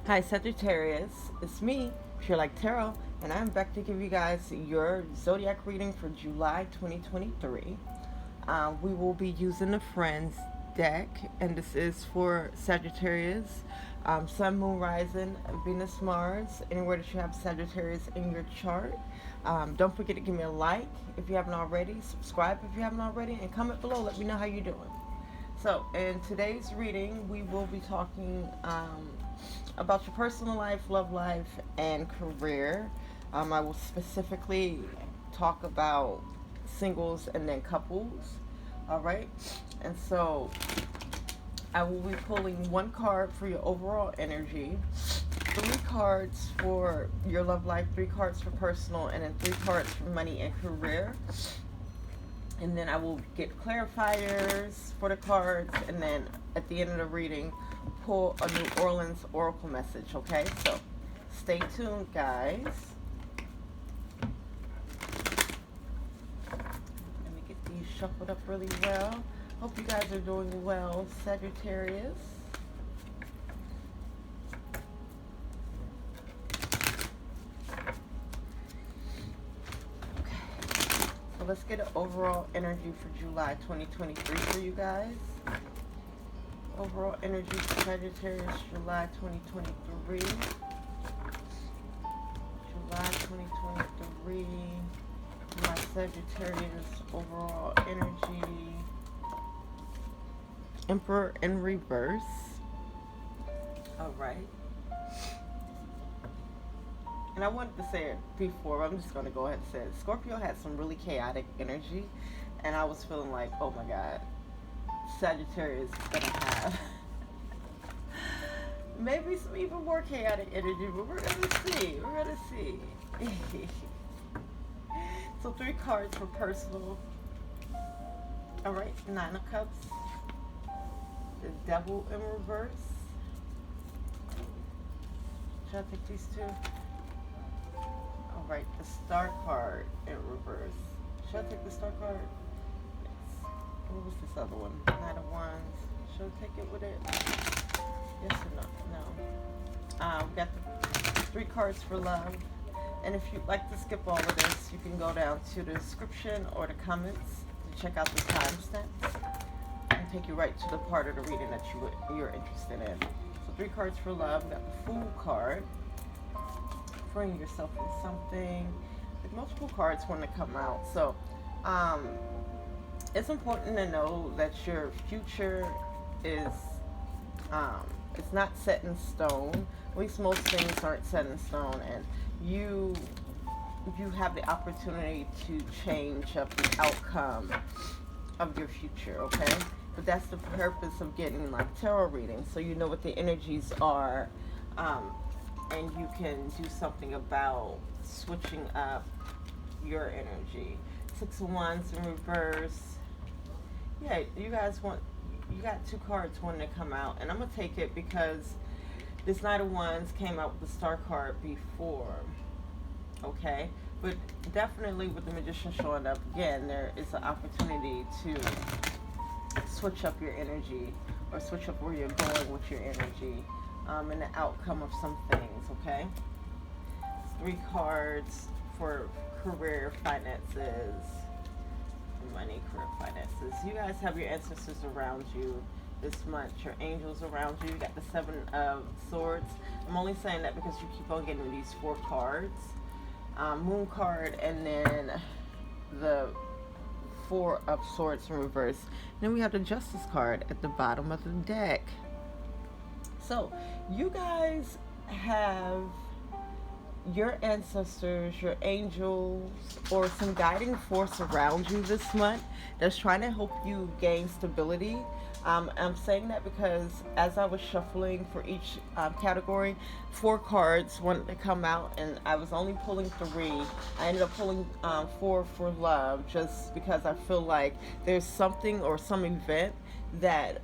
Hi Sagittarius, it's me, PureLightTarot, and I'm back to give you guys your zodiac reading for July 2023. We will be using the Friends deck, and this is for Sagittarius, Sun, Moon, Rising, Venus, Mars, anywhere that you have Sagittarius in your chart. Don't forget to give me a like if you haven't already, subscribe if you haven't already, and comment below. Let me know how you're doing. So, in today's reading, we will be talking about your personal life, love life, and career. I will specifically talk about singles and then couples. All right. And so, I will be pulling one card for your overall energy, 3 cards for your love life, 3 cards for personal, and then 3 cards for money and career. And then I will get clarifiers for the cards, and then at the end of the reading, pull a New Orleans oracle message, okay? So, stay tuned, guys. Let me get these shuffled up really well. Hope you guys are doing well, Sagittarius. Let's get an overall energy for July 2023 for you guys. Overall energy for Sagittarius, July 2023. July 2023. My Sagittarius overall energy. Emperor in reverse. All right. And I wanted to say it before, but I'm just going to go ahead and say it. Scorpio had some really chaotic energy, and I was feeling like, oh my God, Sagittarius is going to have maybe some even more chaotic energy, but we're going to see. We're going to see. So 3 cards for personal. All right, 9 of Cups. The Devil in reverse. Should I take these 2? Right, the Star card in reverse. Should I take the Star card? Yes. What was this other one? 9 of Wands. Should I take it with it? Yes or no? No. We got the 3 cards for love. And if you'd like to skip all of this, you can go down to the description or the comments to check out the timestamps and take you right to the part of the reading that you're interested in. So 3 cards for love. We got the Fool card. Freeing yourself from something. Like multiple cards want to come out. So it's important to know that your future is it's not set in stone. At least most things aren't set in stone, and you have the opportunity to change up the outcome of your future, okay? But that's the purpose of getting like tarot readings, so you know what the energies are, and you can do something about switching up your energy. 6 of Wands in reverse. Yeah, you got 2 cards wanting to come out, and I'm going to take it because this Knight of Wands came out with the Star card before, okay? But definitely with the Magician showing up again, there is an opportunity to switch up your energy or switch up where you're going with your energy. And the outcome of some things, okay? 3 cards for career, finances, money, career, finances. You guys have your ancestors around you this month, your angels around you. You got the 7 of Swords. I'm only saying that because you keep on getting these 4 cards. Moon card, and then the 4 of Swords in reverse. And then we have the Justice card at the bottom of the deck. So, you guys have your ancestors, your angels, or some guiding force around you this month that's trying to help you gain stability. I'm saying that because as I was shuffling for each category, 4 cards wanted to come out, and I was only pulling 3. I ended up pulling 4 for love, just because I feel like there's something or some event that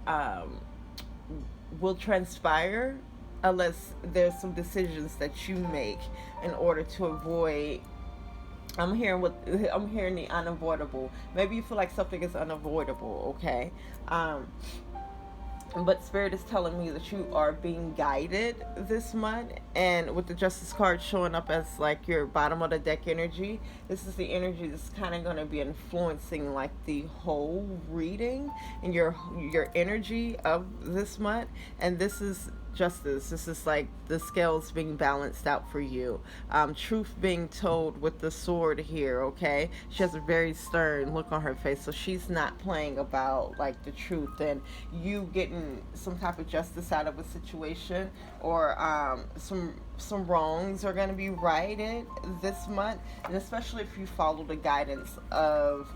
will transpire unless there's some decisions that you make in order to avoid. I'm hearing the unavoidable. Maybe you feel like something is unavoidable, okay? but Spirit is telling me that you are being guided this month, and with the Justice card showing up as like your bottom of the deck energy, this is the energy that's kind of going to be influencing like the whole reading and your energy of this month. And this is justice. This is like the scales being balanced out for you. Truth being told with the sword here, okay? She has a very stern look on her face, so she's not playing about like the truth and you getting some type of justice out of a situation, or some wrongs are going to be righted this month, and especially if you follow the guidance of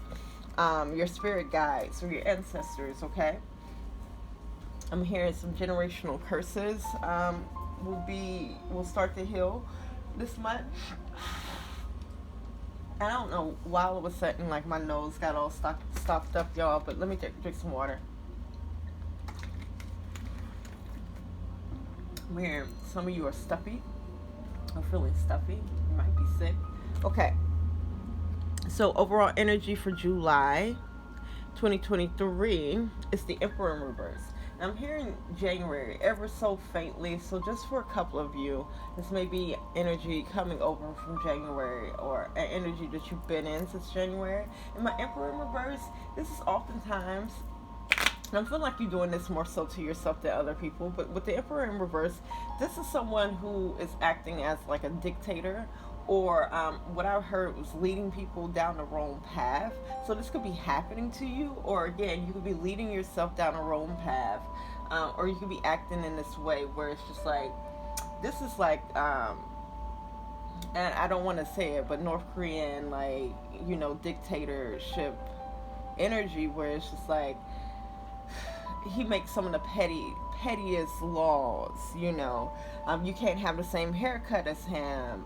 your spirit guides or your ancestors, okay? I'm hearing some generational curses will start to heal this month. I don't know why all of a sudden like my nose got all stopped up, y'all, but let me drink some water. I'm hearing some of you are stuffy. I'm feeling stuffy. You might be sick. Okay. So overall energy for July 2023 is the Emperor in reverse. I'm hearing January ever so faintly, so just for a couple of you, this may be energy coming over from January, or an energy that you've been in since January. And my Emperor in reverse, this is oftentimes, and I'm feeling like you're doing this more so to yourself than other people, but with the Emperor in reverse, this is someone who is acting as like a dictator, or what I heard was leading people down the wrong path. So this could be happening to you, or again, you could be leading yourself down a wrong path, or you could be acting in this way where it's just like, this is like, and I don't want to say it, but North Korean, like, you know, dictatorship energy, where it's just like, he makes some of the pettiest laws, you know. You can't have the same haircut as him.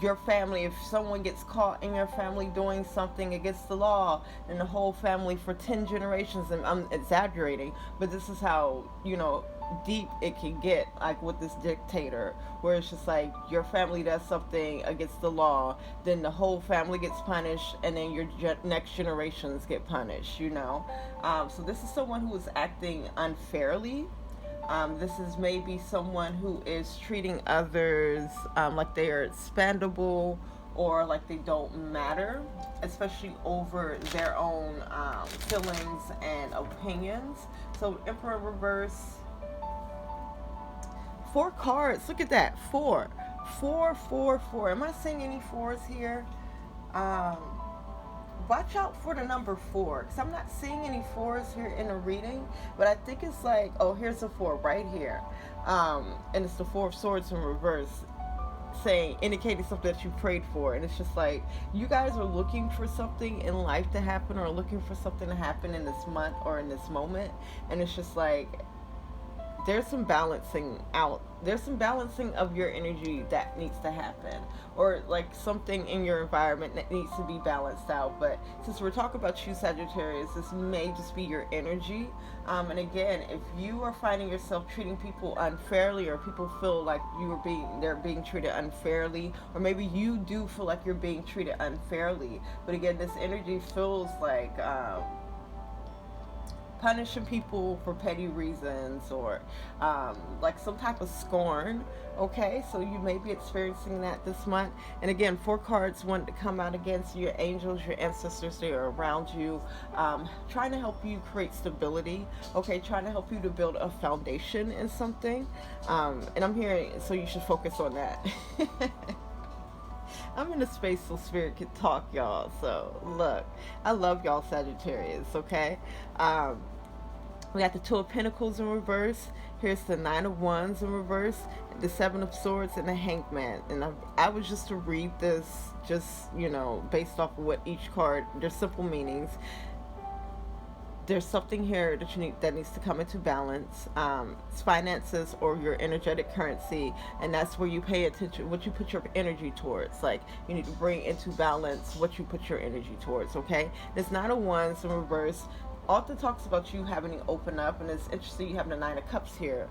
Your family, if someone gets caught in your family doing something against the law, then the whole family for 10 generations, and I'm exaggerating, but this is how, you know, deep it can get, like with this dictator, where it's just like your family does something against the law, then the whole family gets punished, and then your next generations get punished, you know. So this is someone who is acting unfairly. This is maybe someone who is treating others like they are expendable, or like they don't matter, especially over their own feelings and opinions. So Emperor reverse, 4 cards. Look at that. 4. Am I seeing any 4s here? Watch out for the number 4, because I'm not seeing any 4s here in the reading, but I think it's like, oh, here's a 4 right here. And it's the 4 of Swords in reverse, indicating something that you prayed for. And it's just like, you guys are looking for something in life to happen, or looking for something to happen in this month or in this moment. And it's just like, there's some balancing of your energy that needs to happen, or like something in your environment that needs to be balanced out. But since we're talking about you, Sagittarius, this may just be your energy. And again, if you are finding yourself treating people unfairly, or people feel like they're being treated unfairly, or maybe you do feel like you're being treated unfairly, but again, this energy feels like punishing people for petty reasons, or like some type of scorn. Okay, so you may be experiencing that this month. And again, 4 cards want to come out against your angels, your ancestors. They are around you, trying to help you create stability. Okay, trying to help you to build a foundation in something. And I'm hearing, so you should focus on that. I'm in a space so Spirit can talk, y'all. So look, I love y'all, Sagittarius. Okay. We got the 2 of Pentacles in reverse. Here's the 9 of Wands in reverse, the 7 of Swords, and the Hangman. And I was just to read this, just, you know, based off of what each card, their simple meanings. There's something here that needs to come into balance. It's finances, or your energetic currency, and that's where you pay attention, what you put your energy towards. Like, you need to bring into balance what you put your energy towards. Okay, there's 9 of Wands in reverse. often talks about you having to open up, and it's interesting you having the Nine of Cups here.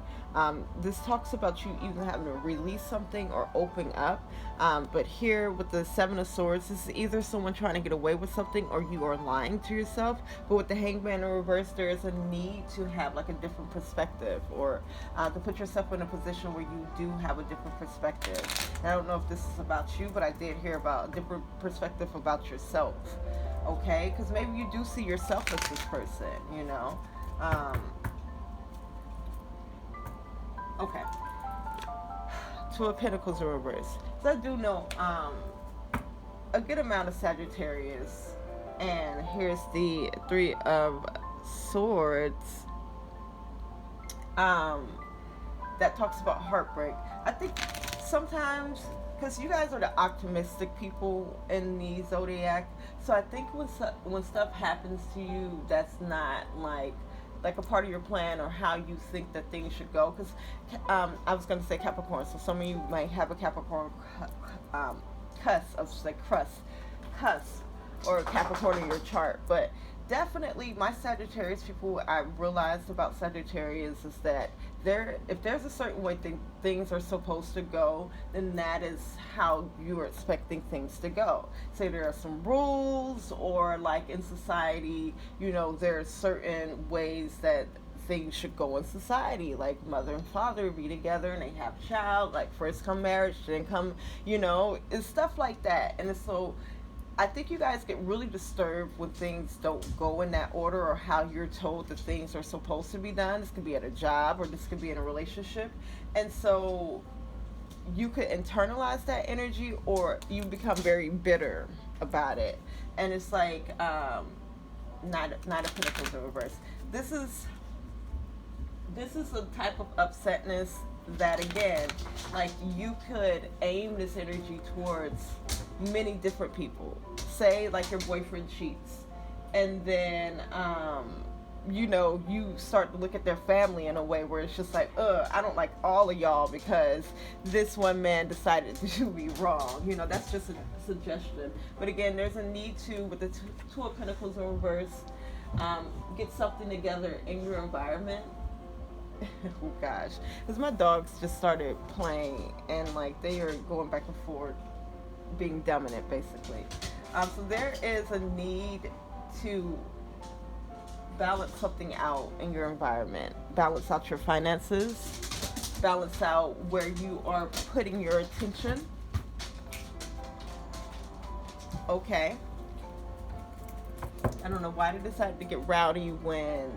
This talks about you either having to release something or open up. But here with the Seven of Swords, this is either someone trying to get away with something or you are lying to yourself. But with the Hangman in reverse, there is a need to have like a different perspective, or to put yourself in a position where you do have a different perspective. And I don't know if this is about you, but I did hear about a different perspective about yourself. Okay, because maybe you do see yourself as this person, you know. Okay, Two of Pentacles in reverse. So I do know a good amount of Sagittarius, and here's the Three of Swords. That talks about heartbreak. I think sometimes, because you guys are the optimistic people in the zodiac, so I think when stuff happens to you that's not like a part of your plan or how you think that things should go, because I was going to say Capricorn, so some of you might have a Capricorn cusp or Capricorn in your chart, but definitely my Sagittarius people, I realized about Sagittarius is that if there's a certain way things are supposed to go, then that is how you're expecting things to go. Say there are some rules, or like in society, you know, there are certain ways that things should go in society, like mother and father be together and they have a child, like first come marriage, then come, you know, it's stuff like that. And it's so I think you guys get really disturbed when things don't go in that order or how you're told that things are supposed to be done. This could be at a job, or this could be in a relationship. And so you could internalize that energy, or you become very bitter about it. And it's like Nine of Pentacles in reverse. This is a type of upsetness that, again, like you could aim this energy towards many different people. Say like your boyfriend cheats, and then you know, you start to look at their family in a way where it's just like, I don't like all of y'all because this one man decided to do me wrong. You know, that's just a suggestion. But again, there's a need to, with the Two of Pentacles in reverse, get something together in your environment. Oh gosh, because my dogs just started playing, and like they are going back and forth, being dominant basically. So there is a need to balance something out in your environment. Balance out your finances. Balance out where you are putting your attention. Okay. I don't know why they decided to get rowdy when,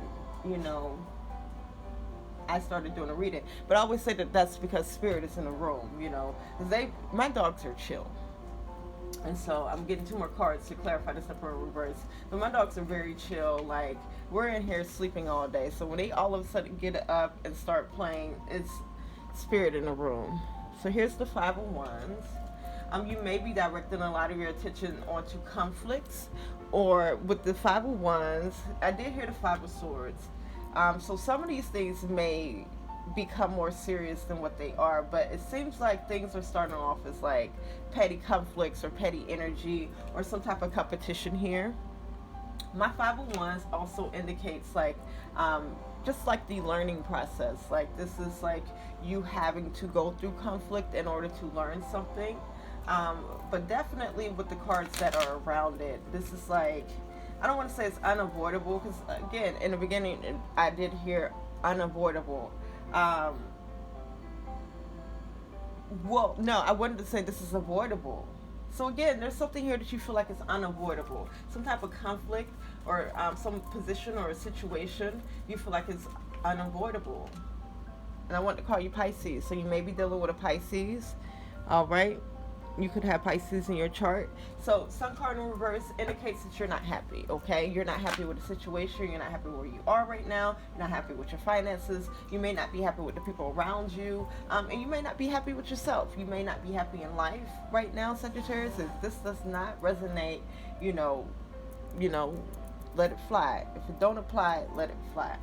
you know, I started doing a reading. But I always say that that's because spirit is in the room, you know. My dogs are chill. And so I'm getting two more cards to clarify this Emperor in reverse. But my dogs are very chill. Like, we're in here sleeping all day. So when they all of a sudden get up and start playing, it's spirit in the room. So here's the Five of Wands. You may be directing a lot of your attention onto conflicts. Or with the Five of Wands, I did hear the Five of Swords. So some of these things may become more serious than what they are, but it seems like things are starting off as like petty conflicts or petty energy or some type of competition here. My Five of Wands also indicates like just like the learning process. Like this is like you having to go through conflict in order to learn something. But definitely with the cards that are around it, this is like, I don't want to say it's unavoidable, because again, in the beginning I did hear unavoidable. Well, no, I wanted to say this is avoidable. So again, there's something here that you feel like is unavoidable. Some type of conflict or some position or a situation you feel like is unavoidable. And I want to call you Pisces. So you may be dealing with a Pisces. All right. You could have Pisces in your chart. So Sun card in reverse indicates that you're not happy, okay? You're not happy with the situation. You're not happy where you are right now. You're not happy with your finances. You may not be happy with the people around you. And you may not be happy with yourself. You may not be happy in life right now, Sagittarius. If this does not resonate, you know, let it fly. If it don't apply, let it fly.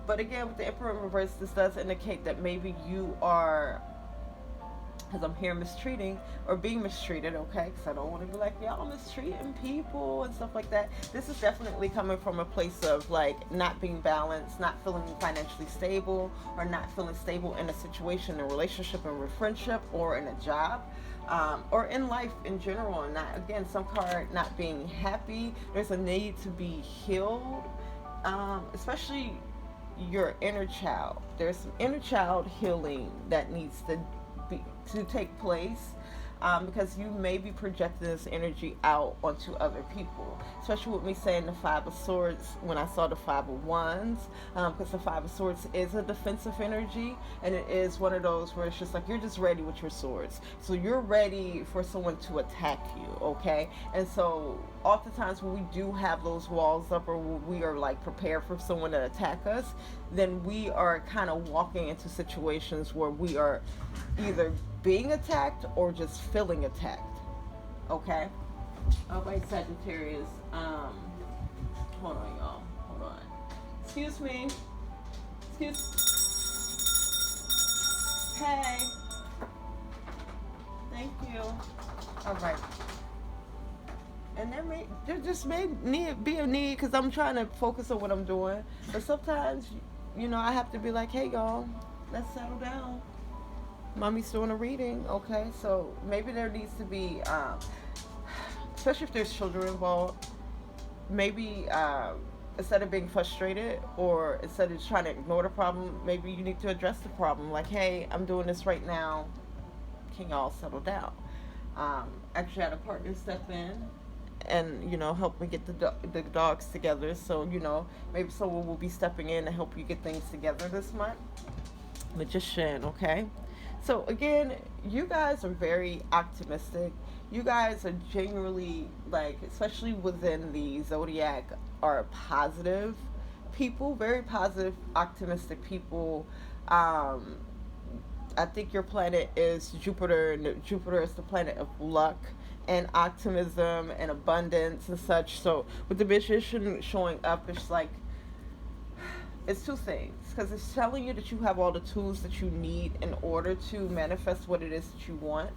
But again, with the Emperor in reverse, this does indicate that maybe you are because I'm here mistreating or being mistreated, okay? Because I don't want to be like, y'all mistreating people and stuff like that. This is definitely coming from a place of like not being balanced, not feeling financially stable, or not feeling stable in a situation, a relationship, or a friendship, or in a job. Or in life in general, and not, again, some card not being happy. There's a need to be healed, especially your inner child. There's some inner child healing that needs to take place, because you may be projecting this energy out onto other people, especially with me saying the Five of Swords when I saw the Five of Wands, because the Five of Swords is a defensive energy, and it is one of those where it's just like you're just ready with your swords, so you're ready for someone to attack you, okay? And so oftentimes when we do have those walls up, or when we are like prepared for someone to attack us, then we are kind of walking into situations where we are either being attacked or just feeling attacked. Okay? Alright, Sagittarius. Hold on, y'all. Hold on. Excuse me. Excuse. Hey. Thank you. Alright. And there just may be a need, because I'm trying to focus on what I'm doing. But sometimes, I have to be like, hey, y'all, let's settle down. Mommy's doing a reading, okay? So maybe there needs to be, especially if there's children involved, maybe instead of being frustrated, or instead of trying to ignore the problem, maybe you need to address the problem. Like, hey, I'm doing this right now. Can y'all settle down? Actually had a partner step in and help me get the dogs together, so maybe someone will be stepping in to help you get things together this month. Magician, okay? So again, you guys are very optimistic. You guys are genuinely, like, especially within the zodiac, are positive people, very positive, optimistic people. I think your planet is Jupiter, and Jupiter is the planet of luck and optimism and abundance and such. So with the magician showing up, it's like, it's two things, because it's telling you that you have all the tools that you need in order to manifest what it is that you want.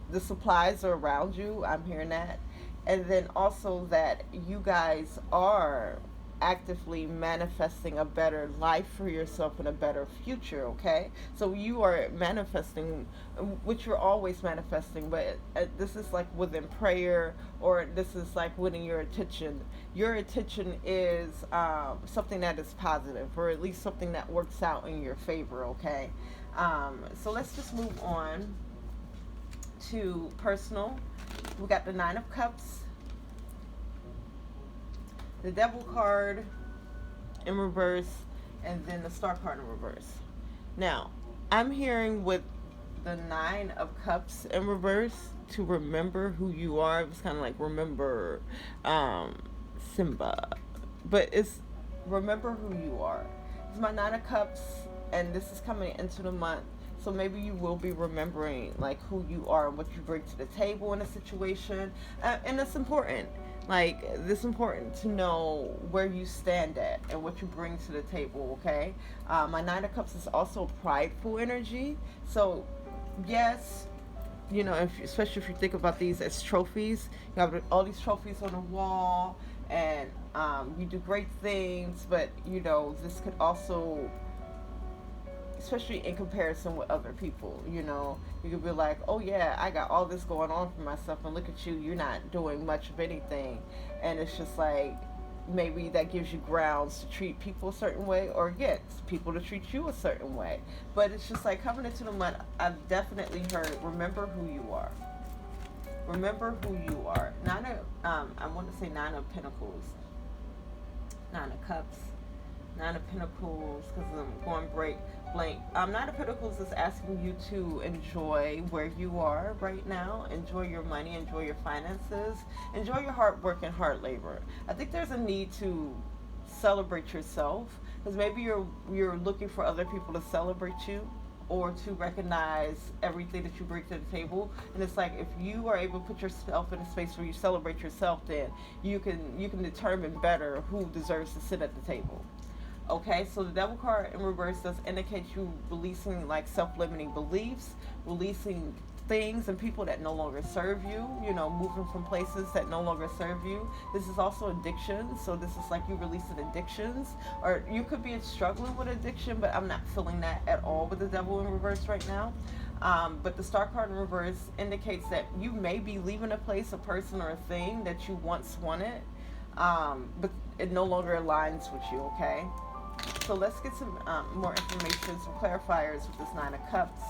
The supplies are around you. I'm hearing that. And then also that you guys are actively manifesting a better life for yourself and a better future, okay? So you are manifesting, which you're always manifesting, but this is like within prayer, or this is like within your attention. Your attention is something that is positive, or at least something that works out in your favor, okay? So let's just move on to personal. We got the Nine of Cups, the Devil card in reverse, and then the Star card in reverse. Now, I'm hearing with the Nine of Cups in reverse to remember who you are. It's kind of like remember Simba, but it's remember who you are. It's my Nine of Cups, and this is coming into the month. So maybe you will be remembering like who you are and what you bring to the table in a situation, and it's important. Like, this is important to know where you stand at and what you bring to the table, okay? My Nine of Cups is also prideful energy. So, yes, especially if you think about these as trophies, you have all these trophies on the wall, and you do great things, but, this could also, especially in comparison with other people, you could be like, oh yeah, I got all this going on for myself, and look at you, you're not doing much of anything. And it's just like, maybe that gives you grounds to treat people a certain way, or gets people to treat you a certain way. But it's just like, coming into the month, I've definitely heard, remember who you are. Remember who you are. I want to say Nine of Pentacles, Nine of Cups, Nine of Pentacles, because I'm going blank. Nine of Pentacles is asking you to enjoy where you are right now. Enjoy your money, enjoy your finances, enjoy your hard work and hard labor. I think there's a need to celebrate yourself, because maybe you're looking for other people to celebrate you, or to recognize everything that you bring to the table. And it's like, if you are able to put yourself in a space where you celebrate yourself, then you can determine better who deserves to sit at the table. Okay, so the devil card in reverse does indicate you releasing like self-limiting beliefs, releasing things and people that no longer serve you, you know, moving from places that no longer serve you. This is also addiction, so this is like you releasing addictions, or you could be struggling with addiction, but I'm not feeling that at all with the devil in reverse right now. But the star card in reverse indicates that you may be leaving a place, a person, or a thing that you once wanted, but it no longer aligns with you, okay? So let's get some more information, some clarifiers with this Nine of Cups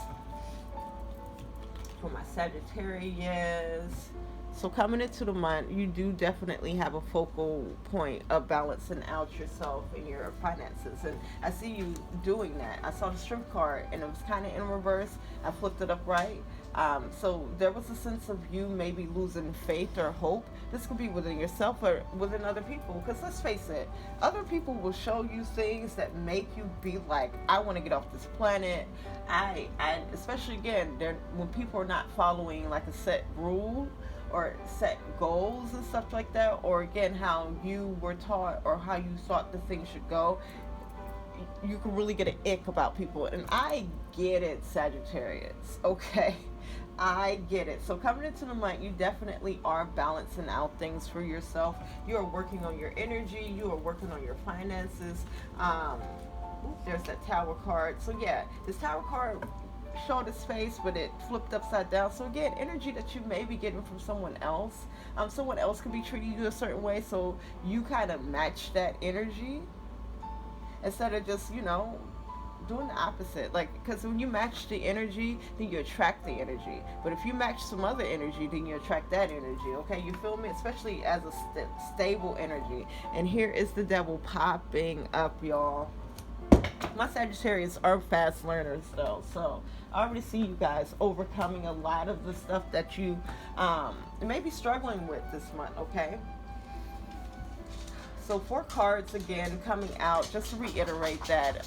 for my Sagittarius. So coming into the month, you do definitely have a focal point of balancing out yourself and your finances. And I see you doing that. I saw the Strength card, and it was kind of in reverse. I flipped it upright. So there was a sense of you maybe losing faith or hope. This could be within yourself or within other people. Because let's face it, other people will show you things that make you be like, I want to get off this planet. I especially again, when people are not following like a set rule or set goals and stuff like that, or again how you were taught or how you thought the thing should go, you can really get an ick about people. And I get it, Sagittarius, okay? I get it. So coming into the month, you definitely are balancing out things for yourself. You are working on your energy. You are working on your finances. There's that Tower card. So yeah, this Tower card showed its face, but it flipped upside down. So again, energy that you may be getting from someone else. Someone else could be treating you a certain way, so you kind of match that energy instead of just, you know, doing the opposite. Like, because when you match the energy, then you attract the energy. But if you match some other energy, then you attract that energy. Okay, you feel me? Especially as a stable energy. And here is the devil popping up, y'all. My Sagittarius are fast learners though, so I already see you guys overcoming a lot of the stuff that you may be struggling with this month, okay? So 4 cards again coming out, just to reiterate that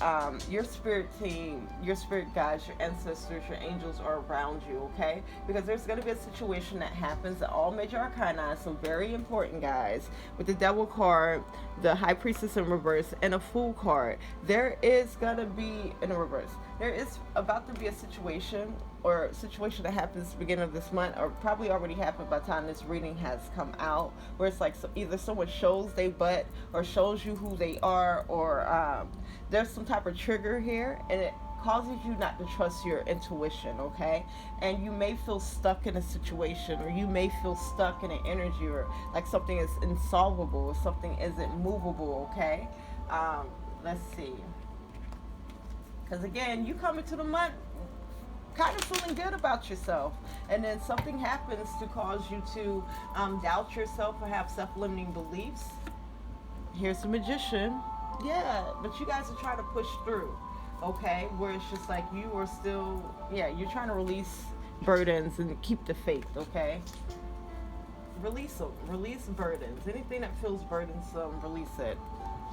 your spirit team, your spirit guides, your ancestors, your angels are around you, okay? Because there's going to be a situation that happens at all major arcana, so very important, guys. With the devil card, the high priestess in reverse, and a fool card, there is going to be, in reverse, there is about to be a situation or situation that happens at the beginning of this month, or probably already happened by the time this reading has come out, where it's like either someone shows they butt or shows you who they are, or there's some type of trigger here, and it causes you not to trust your intuition, okay? And you may feel stuck in a situation, or you may feel stuck in an energy, or like something is insolvable, or something isn't movable, okay? Let's see. Because again, you come into the month kind of feeling good about yourself, and then something happens to cause you to doubt yourself or have self-limiting beliefs. Here's the Magician. Yeah, but you guys are trying to push through, okay? Where it's just like you are still, yeah, you're trying to release burdens and keep the faith, okay? Release them. Release burdens. Anything that feels burdensome, release it.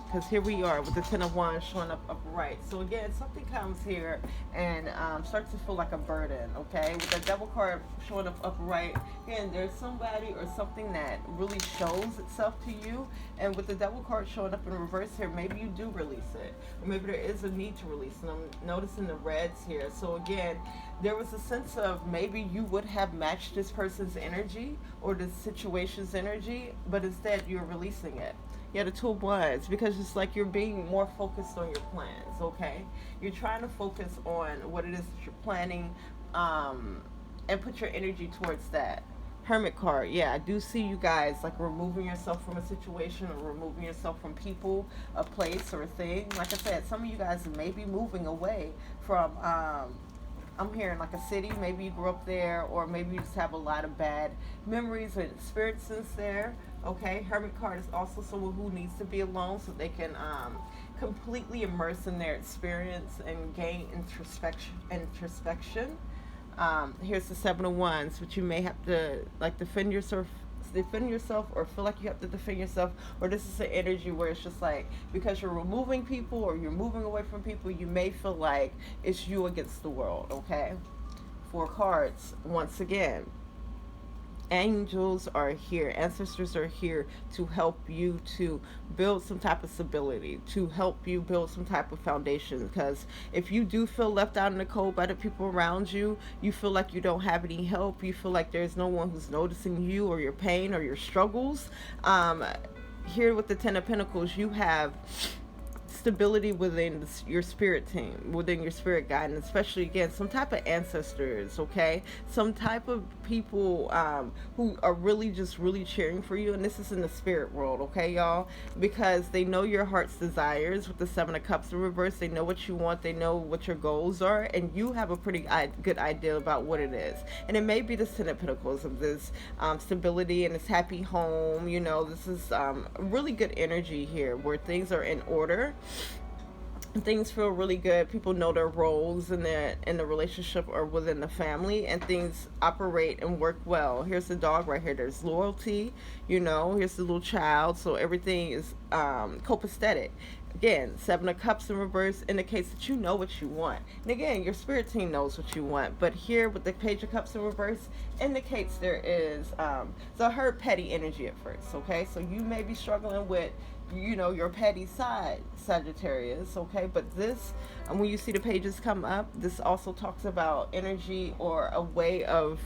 Because here we are with the 10 of Wands showing up upright. So again, something comes here and starts to feel like a burden, okay? With the devil card showing up upright, again, there's somebody or something that really shows itself to you. And with the devil card showing up in reverse here, maybe you do release it. Or maybe there is a need to release it. I'm noticing the reds here. So again, there was a sense of maybe you would have matched this person's energy or the situation's energy, but instead you're releasing it. Yeah, the 2 of Wands, because it's like you're being more focused on your plans, okay? You're trying to focus on what it is that you're planning and put your energy towards that. Hermit card, yeah, I do see you guys like removing yourself from a situation or removing yourself from people, a place, or a thing. Like I said, some of you guys may be moving away from, I'm hearing like a city, maybe you grew up there, or maybe you just have a lot of bad memories and spirit sense there. Okay, Hermit card is also someone who needs to be alone so they can completely immerse in their experience and gain introspection. Here's the 7 of Wands, which you may have to like defend yourself, or feel like you have to defend yourself, or this is an energy where it's just like because you're removing people or you're moving away from people, you may feel like it's you against the world, okay? 4 cards once again. angels are here, ancestors are here to help you to build some type of stability, to help you build some type of foundation. Because if you do feel left out in the cold by the people around you, you feel like you don't have any help, you feel like there's no one who's noticing you or your pain or your struggles, here with the Ten of Pentacles, you have stability within your spirit team, within your spirit guide, and especially again some type of ancestors, okay, some type of people who are really just really cheering for you. And this is in the spirit world, okay, y'all, because they know your heart's desires. With the Seven of Cups in reverse, they know what you want, they know what your goals are, and you have a pretty good idea about what it is. And it may be the Ten of Pentacles of this stability and this happy home. You know, this is really good energy here where things are in order. Things feel really good. People know their roles in the relationship or within the family, and things operate and work well. Here's the dog right here. There's loyalty, you know. Here's the little child. So everything is copacetic. Again, Seven of Cups in reverse indicates that you know what you want. And again, your spirit team knows what you want. But here with the Page of Cups in reverse indicates there is, so I heard petty energy at first, okay? So you may be struggling with, you know, your petty side, Sagittarius, okay? But this, when you see the pages come up, this also talks about energy or a way of,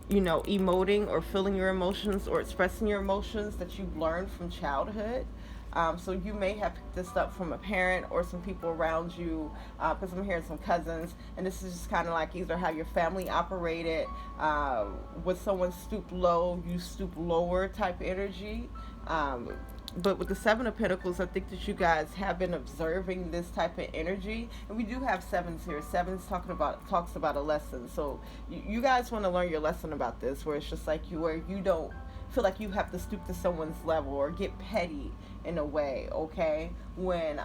you know, emoting or feeling your emotions or expressing your emotions that you've learned from childhood. So you may have picked this up from a parent or some people around you, because I'm hearing some cousins, and this is just kind of like either how your family operated, with someone stoop low, you stoop lower type energy. But with the Seven of Pentacles, I think that you guys have been observing this type of energy. And we do have sevens here. Sevens talks about a lesson. So you guys want to learn your lesson about this, where it's just like where you don't feel like you have to stoop to someone's level or get petty in a way, okay? When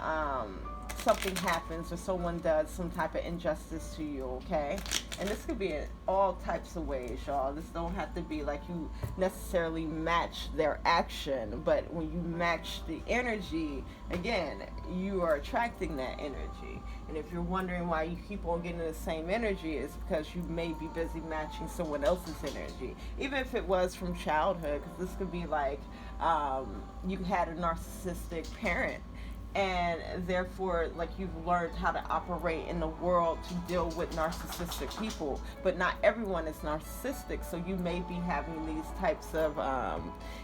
something happens or someone does some type of injustice to you, okay? And this could be in all types of ways, y'all. This don't have to be like you necessarily match their action, but when you match the energy, again, you are attracting that energy. And if you're wondering why you keep on getting the same energy, it's because you may be busy matching someone else's energy. Even if it was from childhood, because this could be like you had a narcissistic parent, and therefore like you've learned how to operate in the world to deal with narcissistic people. But not everyone is narcissistic, so you may be having these types of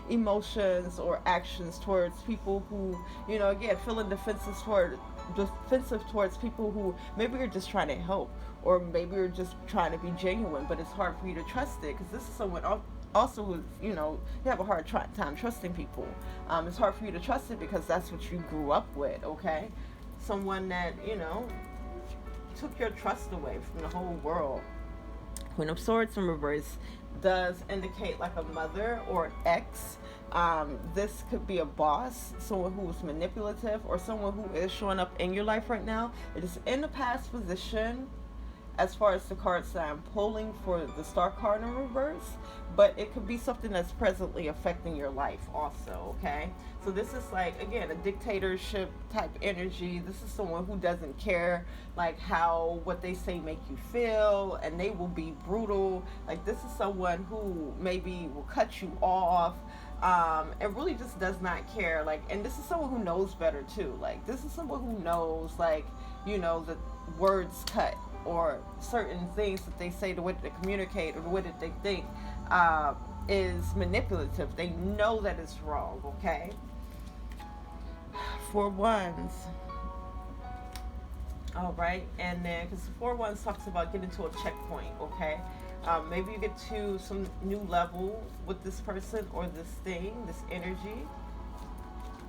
emotions or actions towards people who, you know, again, feeling defensive towards people who maybe you're just trying to help, or maybe you're just trying to be genuine, but it's hard for you to trust it because this is someone also who's, you know, you have a hard time trusting people. It's hard for you to trust it because that's what you grew up with, okay? Someone that, you know, took your trust away from the whole world. Queen of Swords in reverse does indicate like a mother or an ex. This could be a boss, someone who is manipulative, or someone who is showing up in your life right now. It is in the past position as far as the cards that I'm pulling for the Star card in reverse, but it could be something that's presently affecting your life also, okay? So this is like, again, a dictatorship type energy. This is someone who doesn't care like how what they say make you feel, and they will be brutal. Like this is someone who maybe will cut you off, and really just does not care. Like, and this is someone who knows better too. Like this is someone who knows, like, you know, the words cut, or certain things that they say, the way that they communicate, or the way that they think is manipulative. They know that it's wrong, okay? Four Wands. All right, and then because Four Wands talks about getting to a checkpoint, okay? Maybe you get to some new level with this person or this thing, this energy.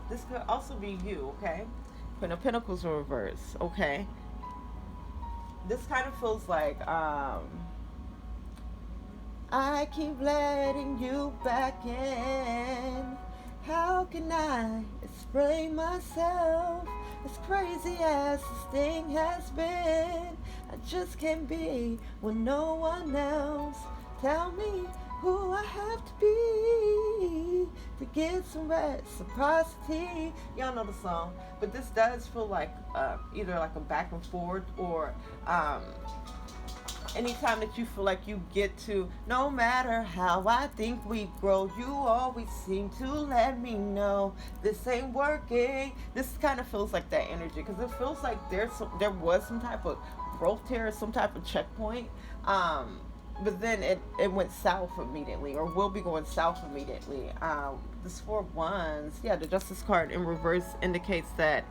This could also be you, okay? Queen of Pentacles in reverse, okay? This kind of feels like I keep letting you back in. How can I explain myself? As crazy as this thing has been, I just can't be with no one else. Tell me who I have to be to get some reciprocity. Y'all know the song, but this does feel like either like a back and forth, or anytime that you feel like you get to, no matter how I think we grow, you always seem to let me know this ain't working. This kind of feels like that energy, because it feels like there was some type of growth here, some type of checkpoint. But then it went south immediately, or will be going south immediately. This Four of Wands, yeah, the Justice card in reverse indicates that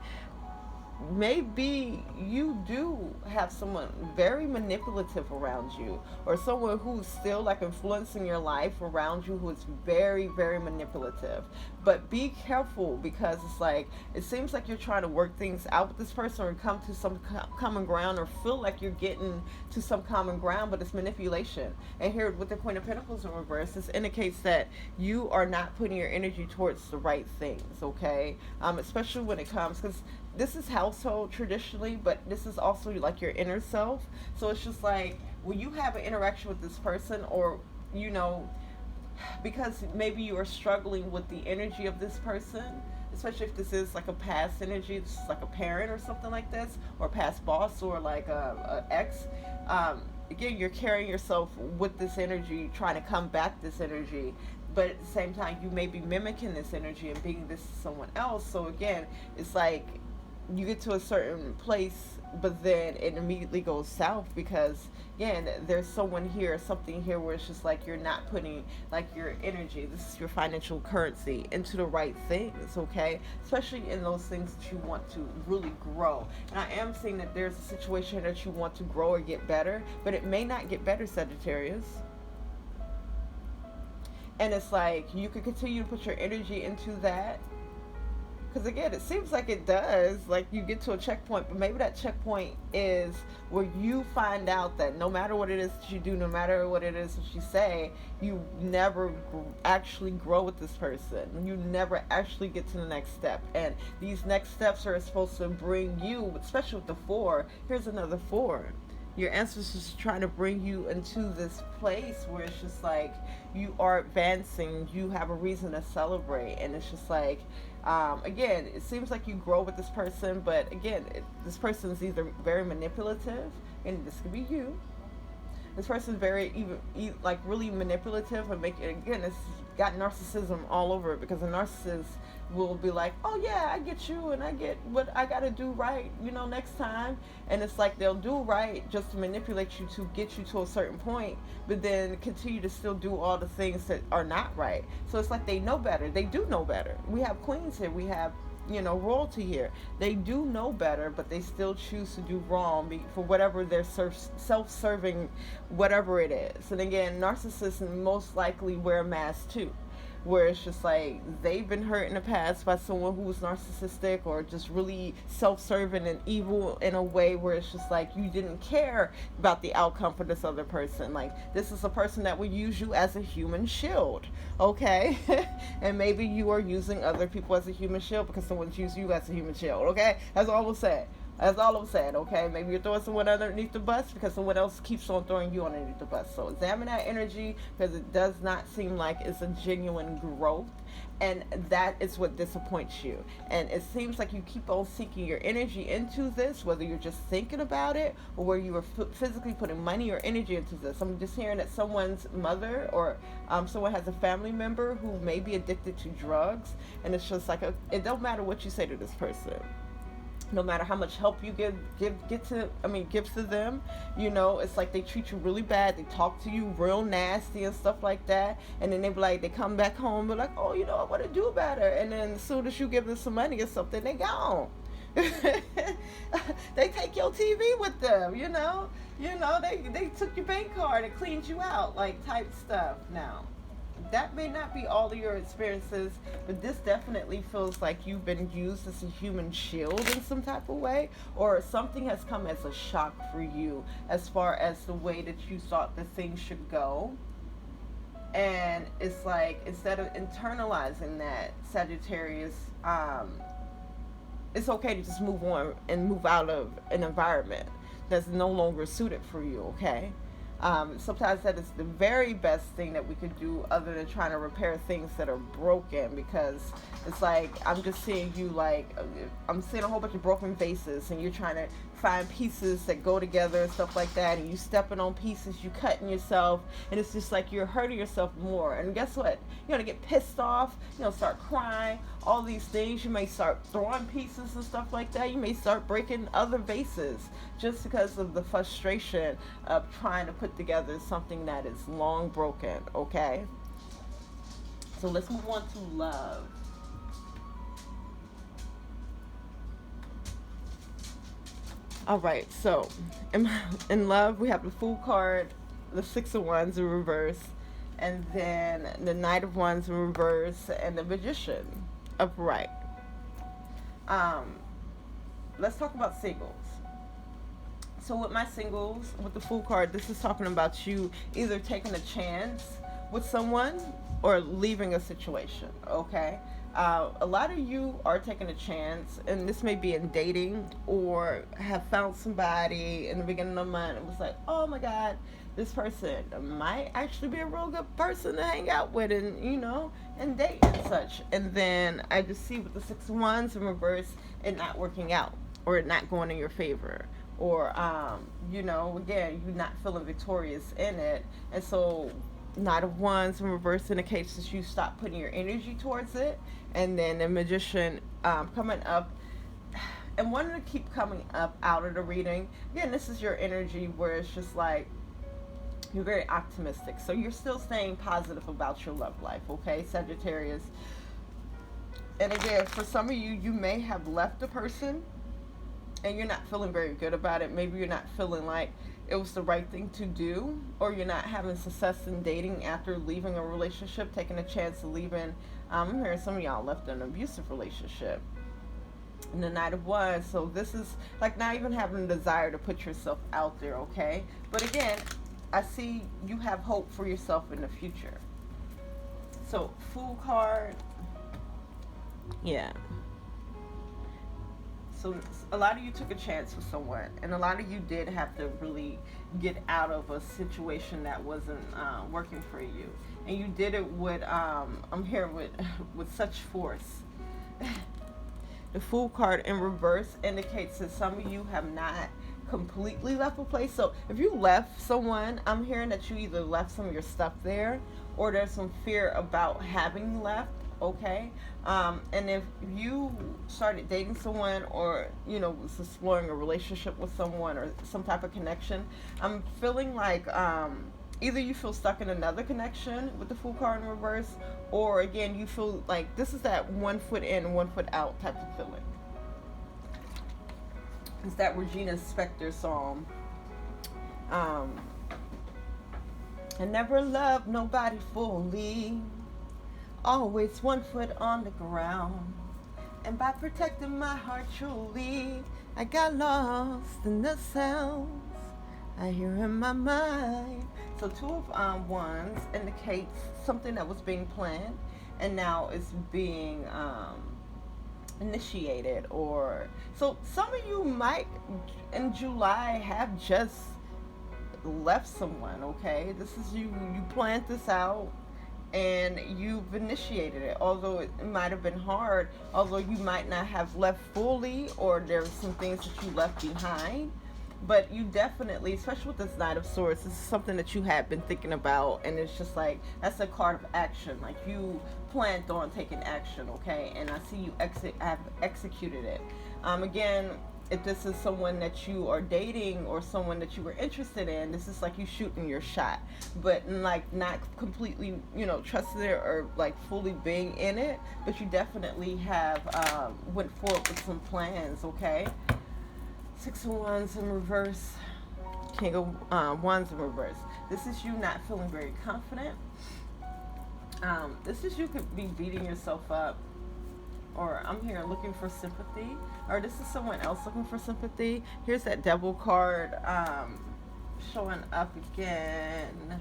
maybe you do have someone very manipulative around you, or someone who's still like influencing your life around you, who is very, very manipulative. But be careful, because it's like, it seems like you're trying to work things out with this person, or come to some common ground, or feel like you're getting to some common ground, but it's manipulation. And here with the Queen of Pentacles in reverse, this indicates that you are not putting your energy towards the right things, okay? Especially when it comes, because this is household traditionally, but this is also like your inner self. So it's just like, when you have an interaction with this person, or, you know, because maybe you are struggling with the energy of this person, especially if this is like a past energy, this is like a parent or something like this, or a past boss, or like a ex. Again, you're carrying yourself with this energy, trying to combat this energy, but at the same time, you may be mimicking this energy and being this to someone else. So again, it's like, you get to a certain place, but then it immediately goes south, because again, there's someone here, something here, where it's just like, you're not putting like your energy, this is your financial currency, into the right things, okay? Especially in those things that you want to really grow. And I am seeing that there's a situation that you want to grow or get better, but it may not get better, Sagittarius. And it's like, you could continue to put your energy into that, because again, it seems like it does, like you get to a checkpoint, but maybe that checkpoint is where you find out that no matter what it is that you do, no matter what it is that you say, you never actually grow with this person. You never actually get to the next step. And these next steps are supposed to bring you, especially with the four, here's another four. Your ancestors are trying to bring you into this place where it's just like, you are advancing, you have a reason to celebrate, and it's just like, again, it seems like you grow with this person, but again, this person is either very manipulative, and this could be you. This person is very like really manipulative, and again, it's got narcissism all over it, because a narcissist will be like, oh yeah, I get you, and I get what I gotta do right, you know, next time. And it's like, they'll do right just to manipulate you, to get you to a certain point, but then continue to still do all the things that are not right. So it's like, they know better. They do know better. We have queens here, we have, you know, royalty here. They do know better, but they still choose to do wrong for whatever their self-serving, whatever it is. And again, narcissists most likely wear a mask too, where it's just like, they've been hurt in the past by someone who was narcissistic, or just really self-serving and evil in a way where it's just like, you didn't care about the outcome for this other person. Like, this is a person that would use you as a human shield, okay? And maybe you are using other people as a human shield because someone's used you as a human shield, okay? That's all I'm saying. That's all I'm saying, okay? Maybe you're throwing someone underneath the bus because someone else keeps on throwing you underneath the bus. So examine that energy, because it does not seem like it's a genuine growth. And that is what disappoints you. And it seems like you keep on sinking your energy into this, whether you're just thinking about it, or where you are physically putting money or energy into this. I'm just hearing that someone's mother, or someone has a family member who may be addicted to drugs. And it's just like, it don't matter what you say to this person. No matter how much help you give to them, you know, it's like they treat you really bad. They talk to you real nasty and stuff like that. And then they come back home, they're like, oh, you know, I want to do better. And then as soon as you give them some money or something, they gone. They take your TV with them, you know, they took your bank card and cleaned you out, like, type stuff. Now, that may not be all of your experiences, but this definitely feels like you've been used as a human shield in some type of way, or something has come as a shock for you as far as the way that you thought the thing should go. And it's like, instead of internalizing that, Sagittarius, it's okay to just move on and move out of an environment that's no longer suited for you, okay? Sometimes that is the very best thing that we could do, other than trying to repair things that are broken, because it's like I'm just seeing you like I'm seeing a whole bunch of broken vases, and you're trying to find pieces that go together and stuff like that, and you stepping on pieces, you cutting yourself, and it's just like you're hurting yourself more. And guess what? You're gonna get pissed off, start crying, all these things. You may start throwing pieces and stuff like that. You may start breaking other vases just because of the frustration of trying to put together something that is long broken. Okay, so let's move on to love. All right, so in love, we have the Fool card, the Six of Wands in reverse, and then the Knight of Wands in reverse, and the Magician upright. Let's talk about singles. So with my singles, with the Fool card, this is talking about you either taking a chance with someone or leaving a situation, okay? A lot of you are taking a chance, and this may be in dating, or have found somebody in the beginning of the month and was like, oh my God, this person might actually be a real good person to hang out with, and date and such. And then I just see with the Six of Wands in reverse, it not working out, or it not going in your favor, or again, you not feeling victorious in it. And so Knight of Wands in reverse indicates that you stop putting your energy towards it. And then the Magician coming up, and wanting to keep coming up out of the reading. Again, this is your energy where it's just like you're very optimistic, so you're still staying positive about your love life, okay, Sagittarius? And again, for some of you, you may have left a person and you're not feeling very good about it. Maybe you're not feeling like it was the right thing to do, or you're not having success in dating after leaving a relationship, taking a chance of leaving. I'm hearing some of y'all left an abusive relationship. And the Knight of Wands, so this is like not even having a desire to put yourself out there, okay? But again, I see you have hope for yourself in the future. So Fool card, yeah. So a lot of you took a chance with someone, and a lot of you did have to really get out of a situation that wasn't working for you, and you did it with I'm here with such force. The Fool card in reverse indicates that some of you have not completely left a place. So if you left someone, I'm hearing that you either left some of your stuff there, or there's some fear about having left, okay? And if you started dating someone, or was exploring a relationship with someone, or some type of connection, I'm feeling like either you feel stuck in another connection with the Fool card in reverse, or again, you feel like this is that 1 foot in, 1 foot out type of feeling. It's that Regina Spektor song. I never loved nobody fully, always 1 foot on the ground, and by protecting my heart truly, I got lost in the sounds I hear in my mind. So Two of Wands indicates something that was being planned, and now it's being initiated. Or so some of you might in July have just left someone, okay? This is you planned this out and you've initiated it, although it might have been hard, although you might not have left fully, or there's some things that you left behind. But you definitely, especially with this Knight of Swords, this is something that you have been thinking about, and it's just like, that's a card of action. Like, you planned on taking action, okay? And I see you have executed it. Again, if this is someone that you are dating, or someone that you were interested in, this is like you shooting your shot, but like not completely, trusting it, or like fully being in it. But you definitely have went forward with some plans, okay? Six of Wands in reverse, King of Wands in reverse. This is you not feeling very confident. This is you could be beating yourself up, or I'm here looking for sympathy, or this is someone else looking for sympathy. Here's that Devil card showing up again.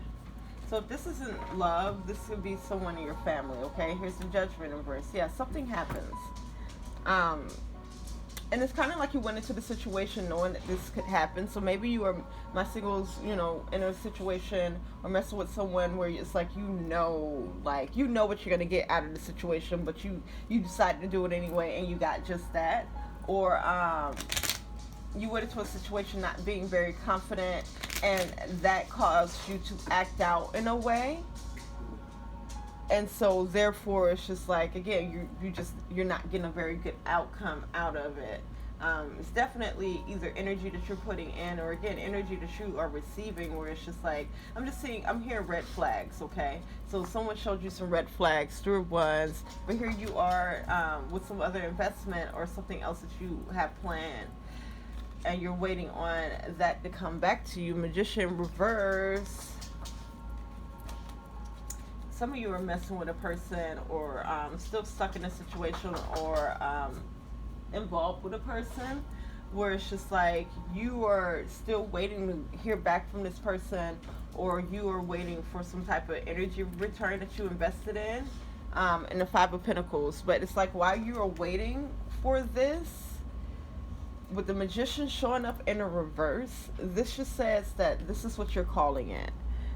So if this isn't love, this could be someone in your family, okay? Here's the Judgment in reverse. Yeah, something happens. and it's kind of like you went into the situation knowing that this could happen. So maybe you are, my singles, you know, in a situation or messing with someone where it's like, like, you know what you're going to get out of the situation, but you decided to do it anyway, and you got just that. Or you went into a situation not being very confident, and that caused you to act out in a way. And so therefore it's just like, again, you're not getting a very good outcome out of it. It's definitely either energy that you're putting in, or again, energy that you are receiving, where it's just like, I'm hearing red flags, okay? So someone showed you some red flags, 3 of Wands, but here you are with some other investment or something else that you have planned, and you're waiting on that to come back to you. Magician reverse. Some of you are messing with a person, or still stuck in a situation, or involved with a person where it's just like you are still waiting to hear back from this person, or you are waiting for some type of energy return that you invested in the 5 of Pentacles. But it's like, while you are waiting for this, with the Magician showing up in a reverse, this just says that this is what you're calling in.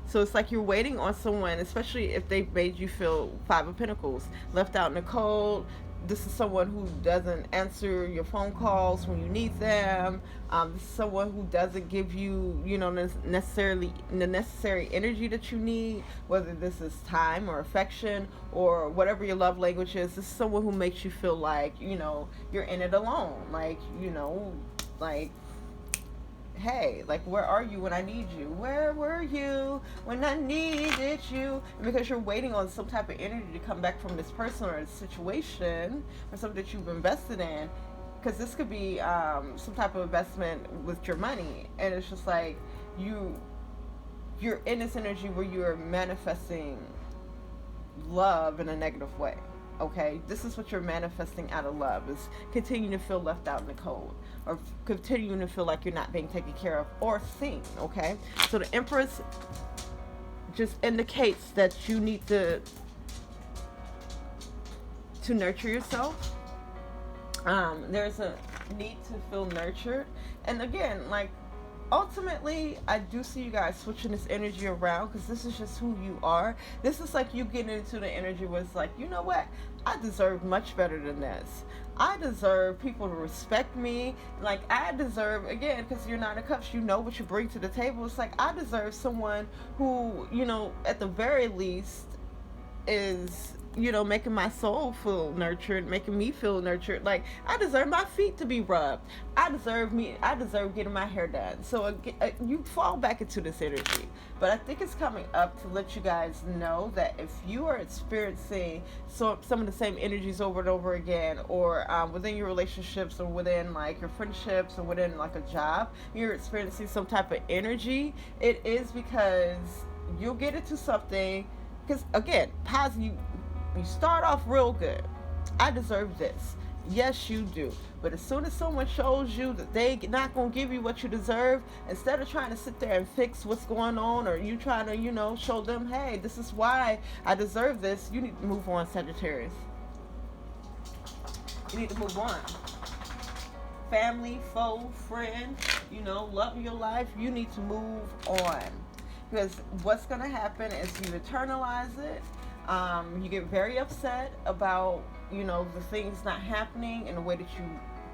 So it's like you're waiting on someone, especially if they've made you feel 5 of Pentacles, left out in the cold. This is someone who doesn't answer your phone calls when you need them. This is someone who doesn't give you, necessarily the necessary energy that you need, whether this is time or affection or whatever your love language is. This is someone who makes you feel like, you're in it alone. Like, like, hey, like, where are you when I need you? Where were you when I needed you? And because you're waiting on some type of energy to come back from this person or a situation or something that you've invested in, because this could be some type of investment with your money, and it's just like you're in this energy where you're manifesting love in a negative way. Okay, this is what you're manifesting out of love, is continuing to feel left out in the cold, or continuing to feel like you're not being taken care of or seen. Okay, so the Empress just indicates that you need to nurture yourself. There's a need to feel nurtured, and again, like, ultimately, I do see you guys switching this energy around, because this is just who you are. This is like you getting into the energy where it's like, you know what? I deserve much better than this. I deserve people to respect me. Like, I deserve, again, because you're not a cups, you know what you bring to the table. It's like, I deserve someone who, at the very least is, making my soul feel nurtured, making me feel nurtured. Like, I deserve my feet to be rubbed. I deserve getting my hair done. So you fall back into this energy. But I think it's coming up to let you guys know that if you are experiencing some of the same energies over and over again, or within your relationships, or within like your friendships, or within like a job, you're experiencing some type of energy, it is because you'll get into something. Because again, positive. You start off real good. I deserve this. Yes, you do. But as soon as someone shows you that they not going to give you what you deserve, instead of trying to sit there and fix what's going on, or you trying to, show them, hey, this is why I deserve this, you need to move on, Sagittarius. You need to move on. Family, foe, friend, love of your life, you need to move on. Because what's going to happen is you internalize it. You get very upset about, the things not happening in the way that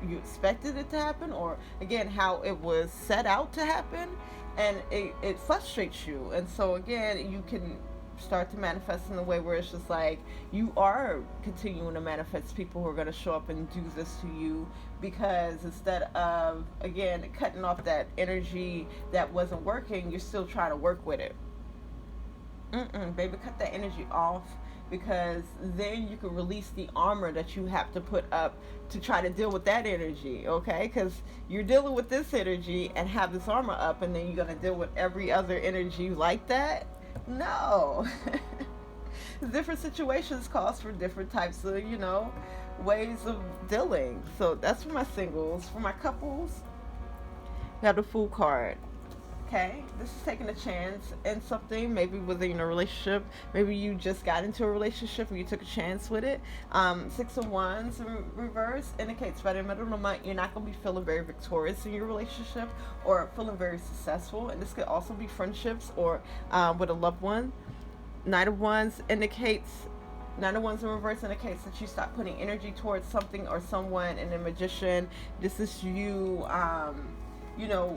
you expected it to happen, or again, how it was set out to happen, and it frustrates you. And so again, you can start to manifest in a way where it's just like you are continuing to manifest people who are going to show up and do this to you, because instead of, again, cutting off that energy that wasn't working, you're still trying to work with it. Baby, cut that energy off, because then you can release the armor that you have to put up to try to deal with that energy, okay? Because you're dealing with this energy and have this armor up, and then you're going to deal with every other energy like that? No. Different situations calls for different types of, ways of dealing. So that's for my singles. For my couples, we have the Fool card. Okay, this is taking a chance in something, maybe within a relationship. Maybe you just got into a relationship and you took a chance with it. Six of Wands in reverse indicates by the middle of the month you're not going to be feeling very victorious in your relationship or feeling very successful. And this could also be friendships or with a loved one. Knight of Wands indicates Nine of Wands in reverse indicates that you stop putting energy towards something or someone. And the Magician, this is you, you know,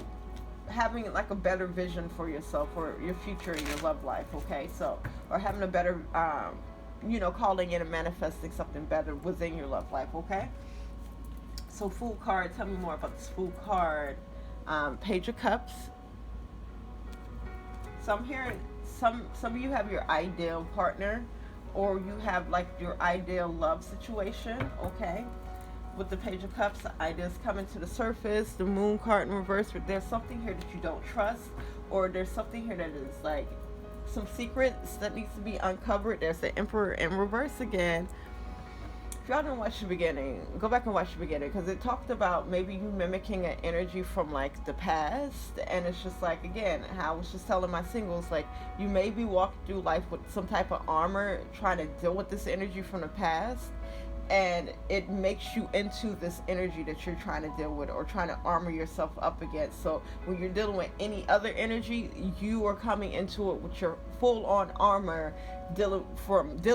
having like a better vision for yourself or your future in your love life. Okay, so or having a better, you know, calling in and manifesting something better within your love life. Okay. So Fool card. Tell me more about this Fool card. Page of Cups. So I'm hearing some of you have your ideal partner, or you have like your ideal love situation. Okay, with the Page of Cups, the ideas coming to the surface. The Moon card in reverse, but there's something here that you don't trust, or there's something here that is like some secrets that needs to be uncovered. There's the Emperor in reverse again. If y'all didn't watch the beginning, go back and watch the beginning, because it talked about maybe you mimicking an energy from like the past. And it's just like, again, how I was just telling my singles, like you may be walking through life with some type of armor trying to deal with this energy from the past, and it makes you into this energy that you're trying to deal with or trying to armor yourself up against. So when you're dealing with any other energy, you are coming into it with your full on armor, dealing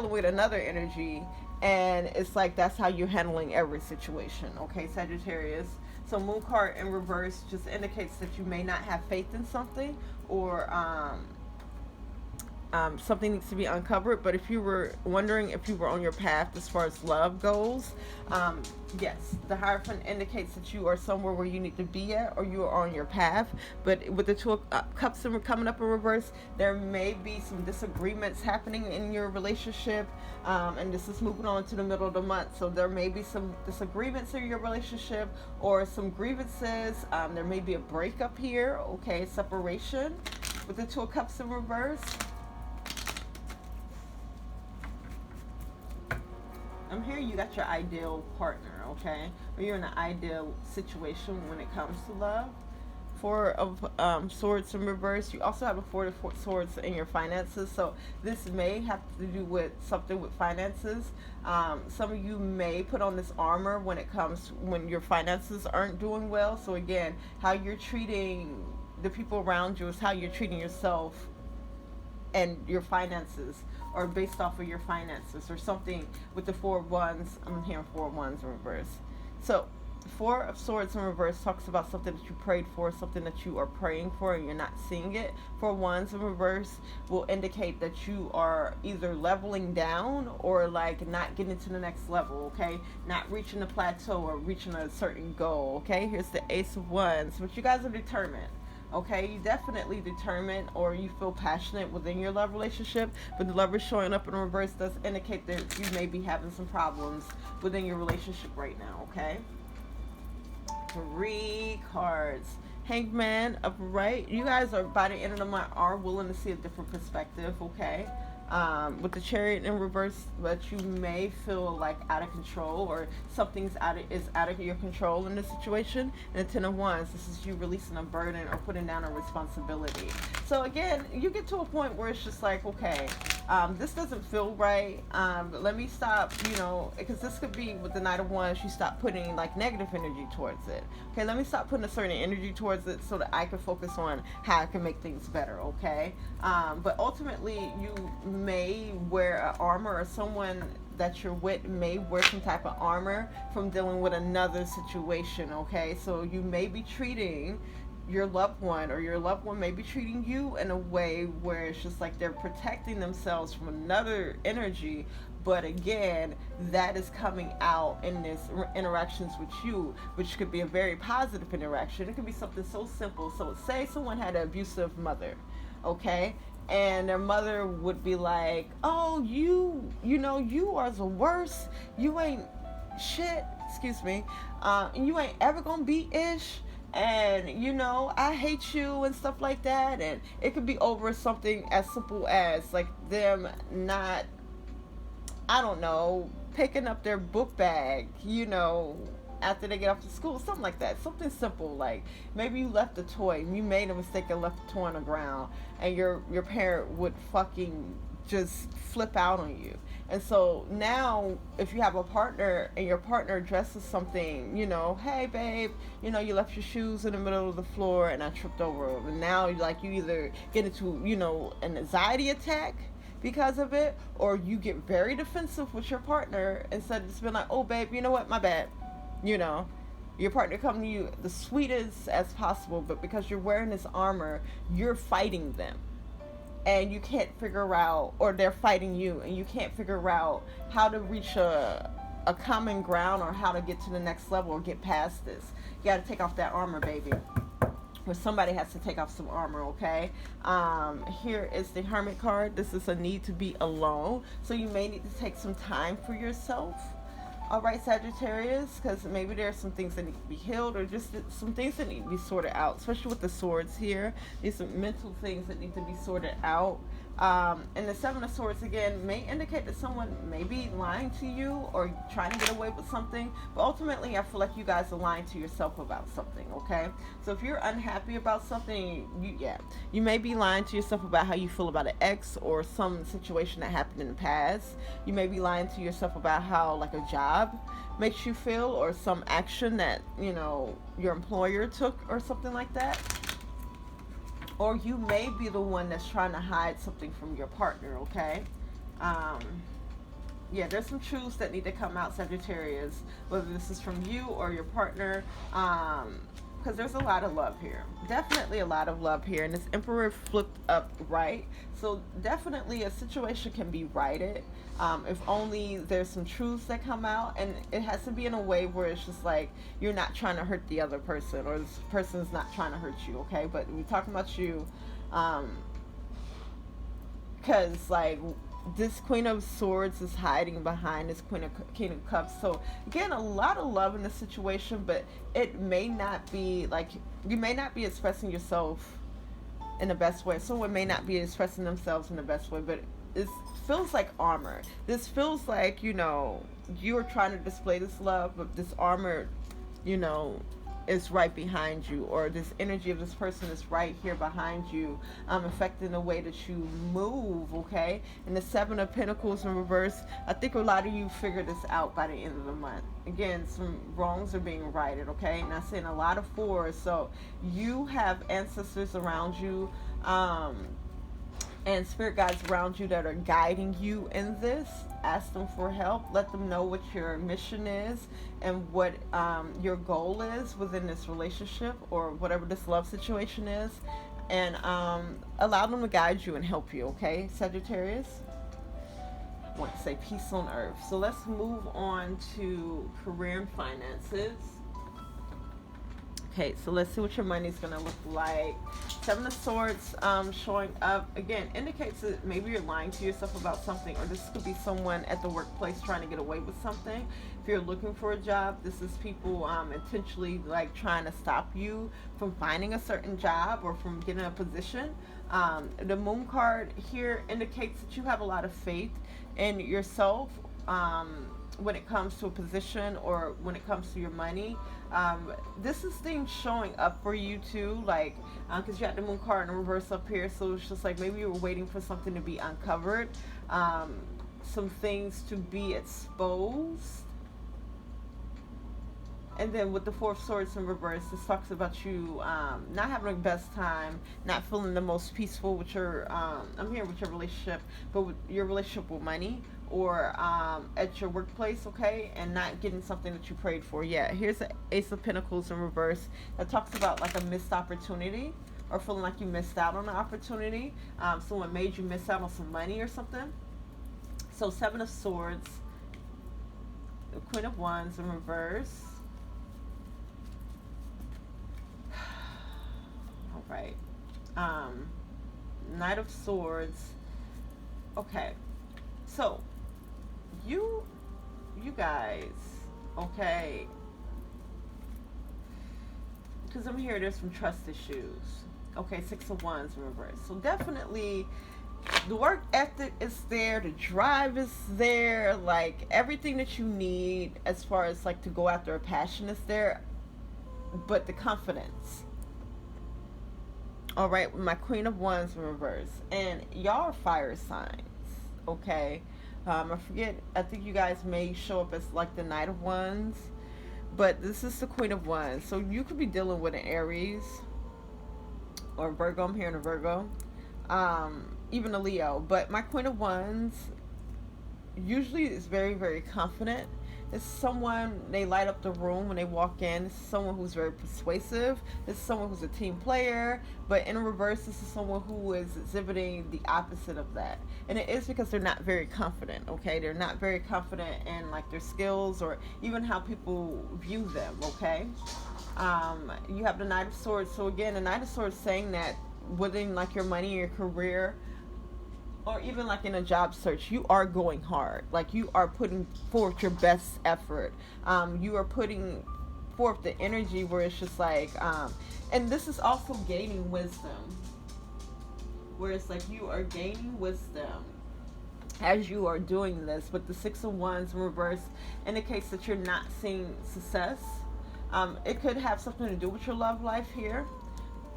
with another energy. And it's like that's how you're handling every situation. Okay, Sagittarius. So Moon card in reverse just indicates that you may not have faith in something, or something needs to be uncovered. But if you were wondering if you were on your path as far as love goes, yes, the Hierophant indicates that you are somewhere where you need to be at, or you are on your path. But with the Two of Cups coming up in reverse, there may be some disagreements happening in your relationship, and this is moving on to the middle of the month. So there may be some disagreements in your relationship or some grievances. There may be a breakup here. Okay, separation with the Two of Cups in reverse. I'm hearing you got your ideal partner, okay? Or you're in an ideal situation when it comes to love. Four of Swords in reverse. You also have a Four of Swords in your finances. So this may have to do with something with finances. Some of you may put on this armor when your finances aren't doing well. So again, how you're treating the people around you is how you're treating yourself and your finances, or based off of your finances, or something with the Four of Wands. I'm hearing Four of Wands in reverse. So Four of Swords in reverse talks about something that you prayed for, something that you are praying for and you're not seeing it. Four of Wands in reverse will indicate that you are either leveling down or like not getting to the next level, okay? Not reaching the plateau or reaching a certain goal, okay? Here's the Ace of Wands, but you guys are determined. Okay, you definitely determined, or you feel passionate within your love relationship, but the Lover showing up in reverse does indicate that you may be having some problems within your relationship right now, okay? 3 cards. Hangman upright. You guys are, by the end of the month, are willing to see a different perspective, okay? With the Chariot in reverse, but you may feel like out of control, or something's out of your control in this situation. And the Ten of Wands, this is you releasing a burden or putting down a responsibility. So again, you get to a point where it's just like, okay, this doesn't feel right. Let me stop, you know, because this could be with the Knight of Wands, you stop putting like negative energy towards it. Okay, let me stop putting a certain energy towards it so that I can focus on how I can make things better, okay? But ultimately, you may wear an armor, or someone that you're with may wear some type of armor from dealing with another situation, okay? So you may be treating your loved one, or your loved one may be treating you in a way where it's just like they're protecting themselves from another energy. But again, that is coming out in this interactions with you, which could be a very positive interaction. It could be something so simple. So say someone had an abusive mother, okay? And their mother would be like, oh, you know, you are the worst. You ain't shit, excuse me. You ain't ever gonna be ish. And, you know, I hate you and stuff like that. And it could be over something as simple as like them not, I don't know, picking up their book bag, you know, after they get off to school, something like that. Something simple, like maybe you left a toy, you made a mistake and left the toy on the ground, and your parent would fucking just flip out on you. And so now, if you have a partner and your partner addresses something, you know, hey babe, you know, you left your shoes in the middle of the floor and I tripped over them. And now, like, you either get into, you know, an anxiety attack because of it, or you get very defensive with your partner instead of just being like, oh babe, you know what, my bad. You know, your partner come to you the sweetest as possible, but because you're wearing this armor, you're fighting them. And you can't figure out, or they're fighting you, and you can't figure out how to reach a common ground or how to get to the next level or get past this. You got to take off that armor, baby. Or somebody has to take off some armor, okay? Here is the Hermit card. This is a need to be alone. So you may need to take some time for yourself. All right, Sagittarius, because maybe there are some things that need to be healed, or just some things that need to be sorted out, especially with the swords here. These are mental things that need to be sorted out. And the Seven of Swords, again, may indicate that someone may be lying to you or trying to get away with something. But ultimately, I feel like you guys are lying to yourself about something, okay? So if you're unhappy about something, you may be lying to yourself about how you feel about an ex or some situation that happened in the past. You may be lying to yourself about how, like, a job makes you feel, or some action that, you know, your employer took or something like that. Or you may be the one that's trying to hide something from your partner, okay? There's some truths that need to come out, Sagittarius, whether this is from you or your partner, because there's a lot of love here. Definitely a lot of love here. And this Emperor flipped up right. So definitely a situation can be righted. If only there's some truths that come out, and it has to be in a way where it's just like you're not trying to hurt the other person, or this person's not trying to hurt you, okay? But we're talking about you, because like this Queen of Swords is hiding behind this King of Cups. So again, a lot of love in this situation, but it may not be like, you may not be expressing yourself in the best way. Someone may not be expressing themselves in the best way, but it feels like armor. This feels like, you know, you're trying to display this love, but this armor, you know, is right behind you, or this energy of this person is right here behind you, affecting the way that you move, okay? And the Seven of Pentacles in reverse, I think a lot of you figure this out by the end of the month. Again, some wrongs are being righted, okay? And I'm seeing a lot of fours, so you have ancestors around you, and spirit guides around you that are guiding you in this. Ask them for help. Let them know what your mission is and what your goal is within this relationship or whatever this love situation is, and allow them to guide you and help you, okay, Sagittarius? I want to say peace on earth. So let's move on to career and finances. Okay, so let's see what your money's going to look like. Seven of Swords showing up. Again, indicates that maybe you're lying to yourself about something, or this could be someone at the workplace trying to get away with something. If you're looking for a job, this is people intentionally like trying to stop you from finding a certain job or from getting a position. The Moon card here indicates that you have a lot of faith in yourself when it comes to a position or when it comes to your money. This is things showing up for you too, like because you had the Moon card in reverse up here, so it's just like maybe you were waiting for something to be uncovered, some things to be exposed. And then with the Four of Swords in reverse, this talks about you not having the best time, not feeling the most peaceful with your, I'm here with your relationship, but with your relationship with money, or at your workplace, okay, and not getting something that you prayed for. Yeah, here's the Ace of Pentacles in reverse that talks about like a missed opportunity, or feeling like you missed out on an opportunity. Someone made you miss out on some money or something. So Seven of Swords, the Queen of Wands in reverse. All right. Knight of Swords. Okay. So you guys, okay, because I'm here, there's some trust issues. Okay, Six of Wands in reverse. So definitely The work ethic is there, the drive is there, like everything that you need as far as like to go after a passion is there, but the confidence. All right, with my Queen of Wands in reverse, and y'all are fire signs, okay? I forget. I think you guys may show up as like the Knight of Wands, but this is the Queen of Wands, so you could be dealing with an Aries or Virgo. I'm hearing a Virgo, even a Leo. But my Queen of Wands usually is very, very confident. It's someone, they light up the room when they walk in. It's someone who's very persuasive. It's someone who's a team player. But in reverse, this is someone who is exhibiting the opposite of that. And it is because they're not very confident, okay? They're not very confident in like their skills or even how people view them, okay? You have the Knight of Swords. So again, the Knight of Swords saying that within like your money, your career, or even like in a job search, you are going hard. Like you are putting forth your best effort. You are putting forth the energy where it's just like, and this is also gaining wisdom. Where it's like you are gaining wisdom as you are doing this. But the Six of Wands in reverse indicates that you're not seeing success. It could have something to do with your love life here,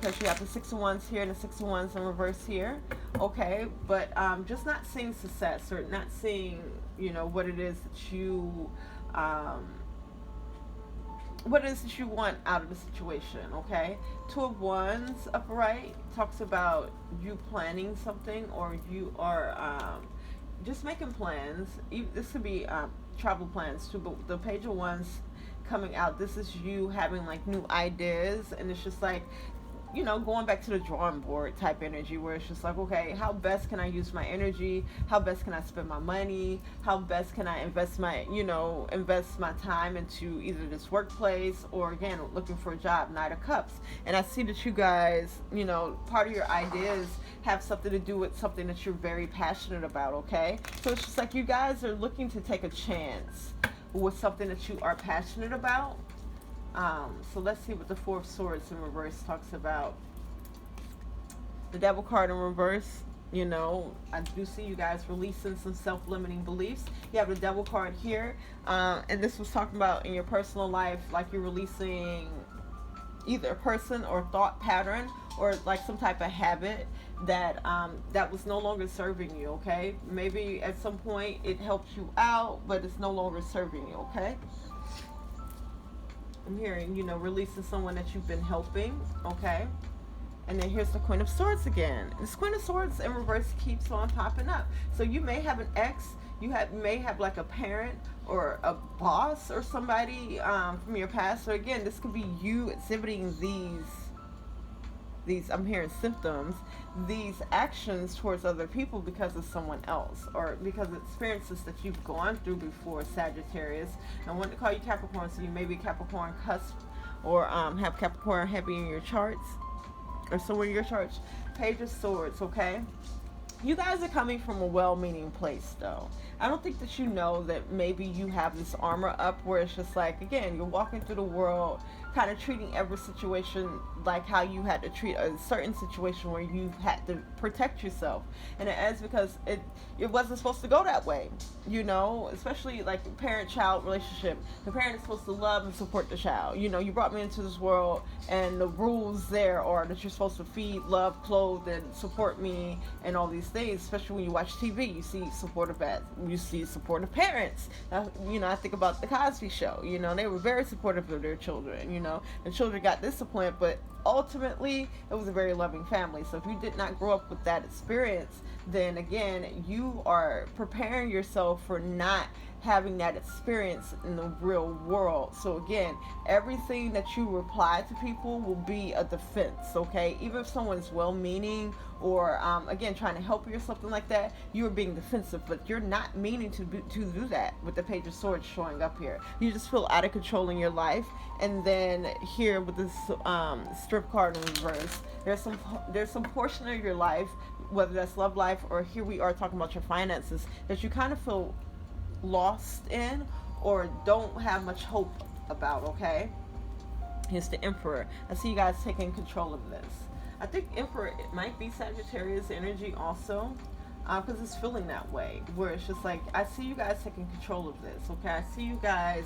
because you have the Six of Wands here and the Six of Wands in reverse here, okay? But just not seeing success, or not seeing, you know, what it is that you want out of the situation, okay? Two of Wands upright talks about you planning something, or you are just making plans. This could be travel plans too, but the Page of Wands coming out, this is you having like new ideas, and it's just like, you know, going back to the drawing board type energy, where it's just like, okay, how best can I use my energy? How best can I spend my money? How best can I invest my time into either this workplace, or again, looking for a job, Knight of Cups. And I see that you guys, you know, part of your ideas have something to do with something that you're very passionate about, okay? So it's just like you guys are looking to take a chance with something that you are passionate about. So let's see what the Four of Swords in reverse talks about. The Devil card in reverse, you know, I do see you guys releasing some self-limiting beliefs. You have the Devil card here, and this was talking about in your personal life, like you're releasing either a person or thought pattern, or like some type of habit that that was no longer serving you, okay? Maybe at some point it helped you out, but it's no longer serving you, okay? I'm hearing, you know, releasing someone that you've been helping, okay? And then here's the Queen of Swords again. This Queen of Swords in reverse keeps on popping up. So you may have an ex, may have like a parent or a boss or somebody from your past. So again, this could be you exhibiting these I'm hearing symptoms, these actions towards other people because of someone else, or because of experiences that you've gone through before, Sagittarius. I want to call you Capricorn, so you may be Capricorn cusp, or have Capricorn heavy in your charts, or somewhere in your charts. Page of Swords, okay? You guys are coming from a well-meaning place, though. I don't think that you know that maybe you have this armor up where it's just like, again, you're walking through the world kind of treating every situation like how you had to treat a certain situation where you had to protect yourself. And it is because it wasn't supposed to go that way, you know, especially like parent-child relationship. The parent is supposed to love and support the child. You know, you brought me into this world, and the rules there are that you're supposed to feed, love, clothe, and support me, and all these things. Especially when you watch TV, you see supportive parents. You know, I think about the Cosby Show. You know, they were very supportive of their children. You know, the children got disciplined, but ultimately it was a very loving family. So if you did not grow up with that experience, then again, you are preparing yourself for not having that experience in the real world. So again, everything that you reply to people will be a defense, okay? Even if someone's well-meaning or again trying to help you or something like that, you're being defensive, but you're not meaning to do that with the Page of Swords showing up here. You just feel out of control in your life. And then here with this strip card in reverse, there's some portion of your life, whether that's love life or here we are talking about your finances, that you kind of feel lost in or don't have much hope about, okay? Here's the Emperor. I see you guys taking control of this. I think Emperor, it might be Sagittarius energy also, because it's feeling that way, where it's just like, I see you guys taking control of this, okay? I see you guys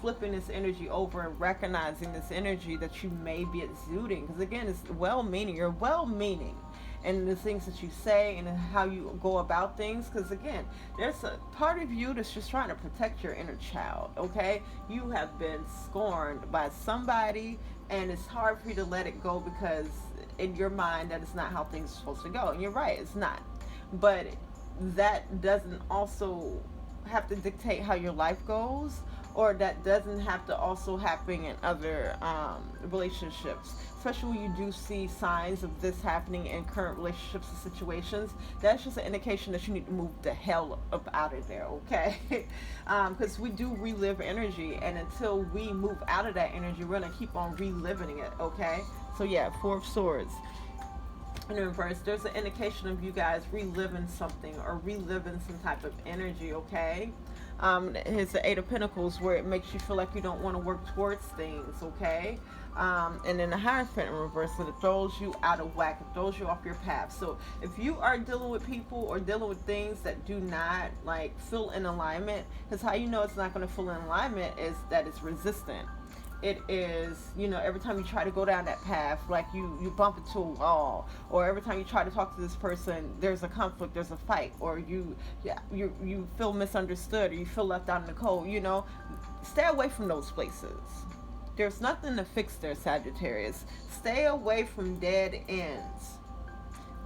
flipping this energy over and recognizing this energy that you may be exuding, because again, it's well-meaning. You're well-meaning and the things that you say and how you go about things, because again, there's a part of you that's just trying to protect your inner child, okay? You have been scorned by somebody, and it's hard for you to let it go because in your mind that is not how things are supposed to go, and you're right, it's not. But that doesn't also have to dictate how your life goes, or that doesn't have to also happen in other relationships, especially when you do see signs of this happening in current relationships and situations. That's just an indication that you need to move the hell up out of there, okay? Because we do relive energy, and until we move out of that energy, we're going to keep on reliving it, okay? So yeah, Four of Swords in reverse, there's an indication of you guys reliving something or reliving some type of energy, okay? Here's the Eight of Pentacles, where it makes you feel like you don't want to work towards things, okay? And then the Hierophant in reverse, so it throws you out of whack, it throws you off your path. So if you are dealing with people or dealing with things that do not like feel in alignment, because how you know it's not going to feel in alignment is that it's resistant. It is, you know, every time you try to go down that path, like you bump into a wall, or every time you try to talk to this person, there's a conflict, there's a fight, or you feel misunderstood, or you feel left out in the cold, you know. Stay away from those places. There's nothing to fix there, Sagittarius. Stay away from dead ends.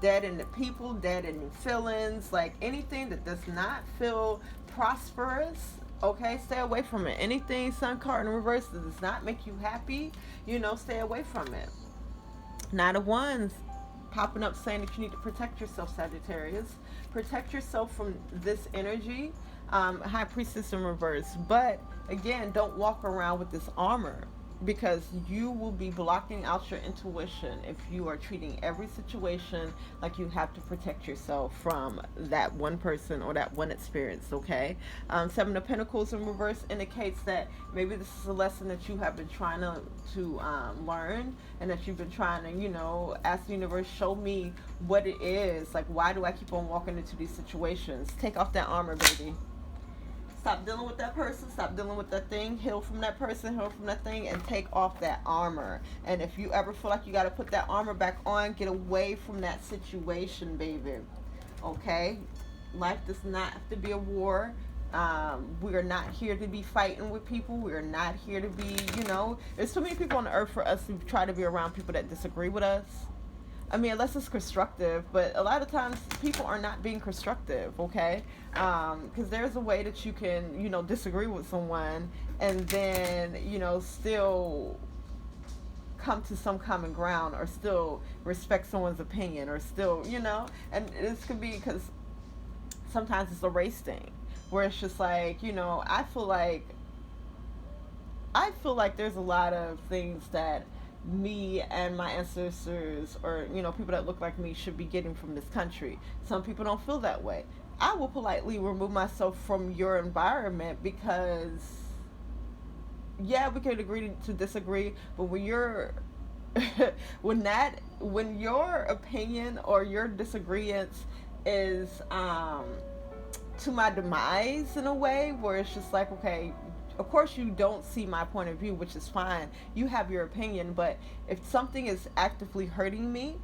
Dead in the people, dead in the feelings, like anything that does not feel prosperous. Okay, stay away from it. Anything, Sun card in reverse, that does not make you happy, you know, stay away from it. Nine of Wands popping up saying that you need to protect yourself, Sagittarius. Protect yourself from this energy. High Priestess in reverse. But again, don't walk around with this armor, because you will be blocking out your intuition if you are treating every situation like you have to protect yourself from that one person or that one experience, okay? Seven of Pentacles in reverse indicates that maybe this is a lesson that you have been trying to learn, and that you've been trying to, you know, ask the universe, show me what it is. Like, why do I keep on walking into these situations? Take off that armor, baby. Stop dealing with that person, stop dealing with that thing, heal from that person, heal from that thing, and take off that armor. And if you ever feel like you got to put that armor back on, get away from that situation, baby. Okay? Life does not have to be a war. We are not here to be fighting with people. We are not here to be, you know, there's too many people on the earth for us to try to be around people that disagree with us. I mean, unless it's constructive, but a lot of times people are not being constructive, okay? Because there's a way that you can, you know, disagree with someone and then, you know, still come to some common ground, or still respect someone's opinion, or still, you know, and this could be because sometimes it's a race thing, where it's just like, you know, I feel like there's a lot of things that me and my ancestors, or, you know, people that look like me, should be getting from this country. Some people don't feel that way. I will politely remove myself from your environment, because yeah, we could agree to disagree, but when you're when your opinion or your disagreements is to my demise, in a way where it's just like, okay, of course you don't see my point of view, which is fine. You have your opinion, but if something is actively hurting me,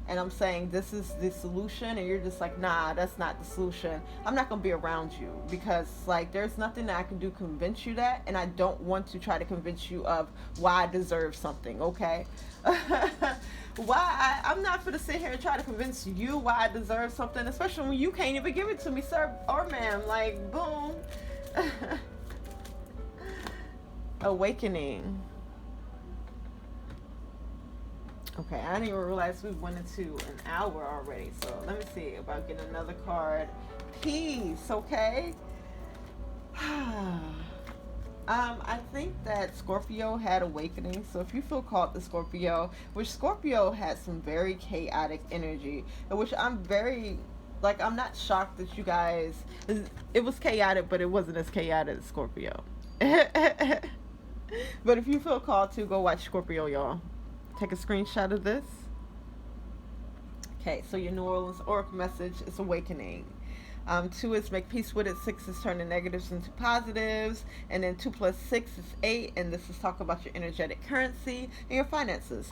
and I'm saying this is the solution, and you're just like, nah, that's not the solution, I'm not going to be around you, because like there's nothing that I can do to convince you that, and I don't want to try to convince you of why I deserve something, okay? I'm not going to sit here and try to convince you why I deserve something, especially when you can't even give it to me, sir or ma'am. Like, boom. Awakening. Okay, I didn't even realize we went into an hour already. So let me see if I get another card. Peace, okay? I think that Scorpio had awakening. So if you feel called to Scorpio, which Scorpio had some very chaotic energy, which I'm very, like, I'm not shocked that you guys, it was chaotic, but it wasn't as chaotic as Scorpio. But if you feel called to, go watch Scorpio, y'all. Take a screenshot of this. Okay, so your New Orleans Oracle message is awakening. 2 is make peace with it. 6 is turn the negatives into positives. And then 2 plus 6 is 8. And this is talk about your energetic currency and your finances.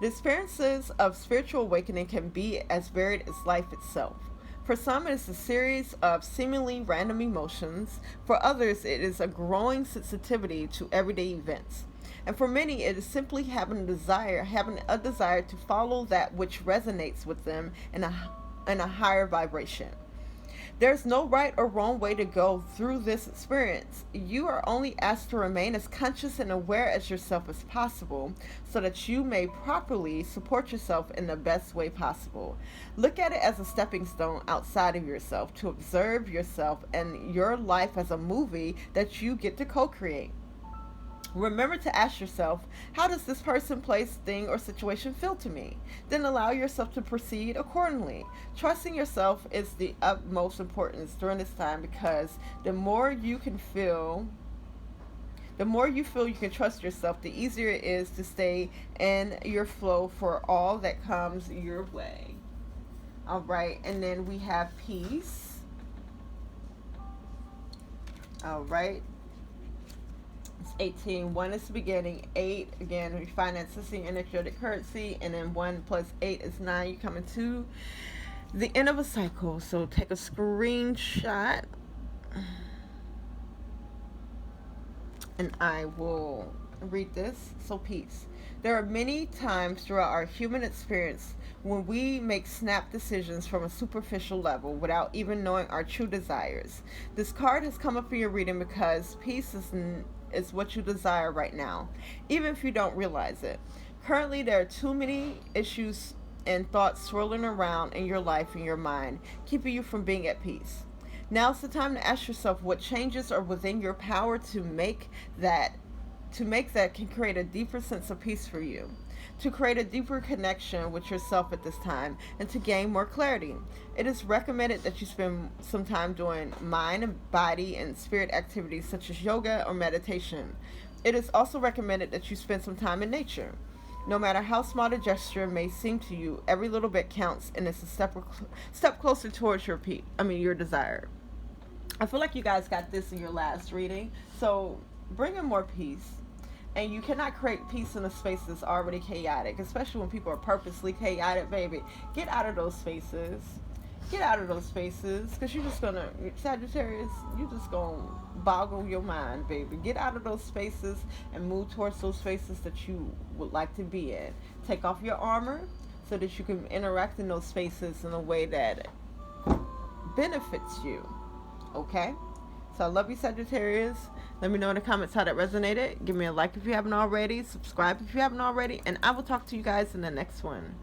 The experiences of spiritual awakening can be as varied as life itself. For some, it is a series of seemingly random emotions. For others, it is a growing sensitivity to everyday events. And for many, it is simply having a desire to follow that which resonates with them in a higher vibration. There's no right or wrong way to go through this experience. You are only asked to remain as conscious and aware as yourself as possible so that you may properly support yourself in the best way possible. Look at it as a stepping stone outside of yourself to observe yourself and your life as a movie that you get to co-create. Remember to ask yourself, how does this person, place, thing, or situation feel to me? Then allow yourself to proceed accordingly. Trusting yourself is the utmost importance during this time, because the more you feel you can trust yourself, the easier it is to stay in your flow for all that comes your way. All right, and then we have peace. All right. 18. 1 is the beginning. 8, again, refinances the energetic currency. And then 1 plus 8 is 9. You come into the end of a cycle. So take a screenshot. And I will read this. So peace. There are many times throughout our human experience when we make snap decisions from a superficial level without even knowing our true desires. This card has come up in your reading because peace is what you desire right now, even if you don't realize it. Currently, there are too many issues and thoughts swirling around in your life and your mind, keeping you from being at peace. Now's the time to ask yourself what changes are within your power to make that can create a deeper sense of peace for you, to create a deeper connection with yourself at this time, and to gain more clarity. It is recommended that you spend some time doing mind and body and spirit activities such as yoga or meditation. It is also recommended that you spend some time in nature. No matter how small the gesture may seem to you, every little bit counts, and it's a step closer towards your desire. I feel like you guys got this in your last reading, so bring in more peace. And you cannot create peace in a space that's already chaotic, especially when people are purposely chaotic, baby. Get out of those spaces. Get out of those spaces, because you're just going to, Sagittarius, you're just going to boggle your mind, baby. Get out of those spaces and move towards those spaces that you would like to be in. Take off your armor so that you can interact in those spaces in a way that benefits you. Okay? So I love you, Sagittarius. Let me know in the comments how that resonated. Give me a like if you haven't already. Subscribe if you haven't already. And I will talk to you guys in the next one.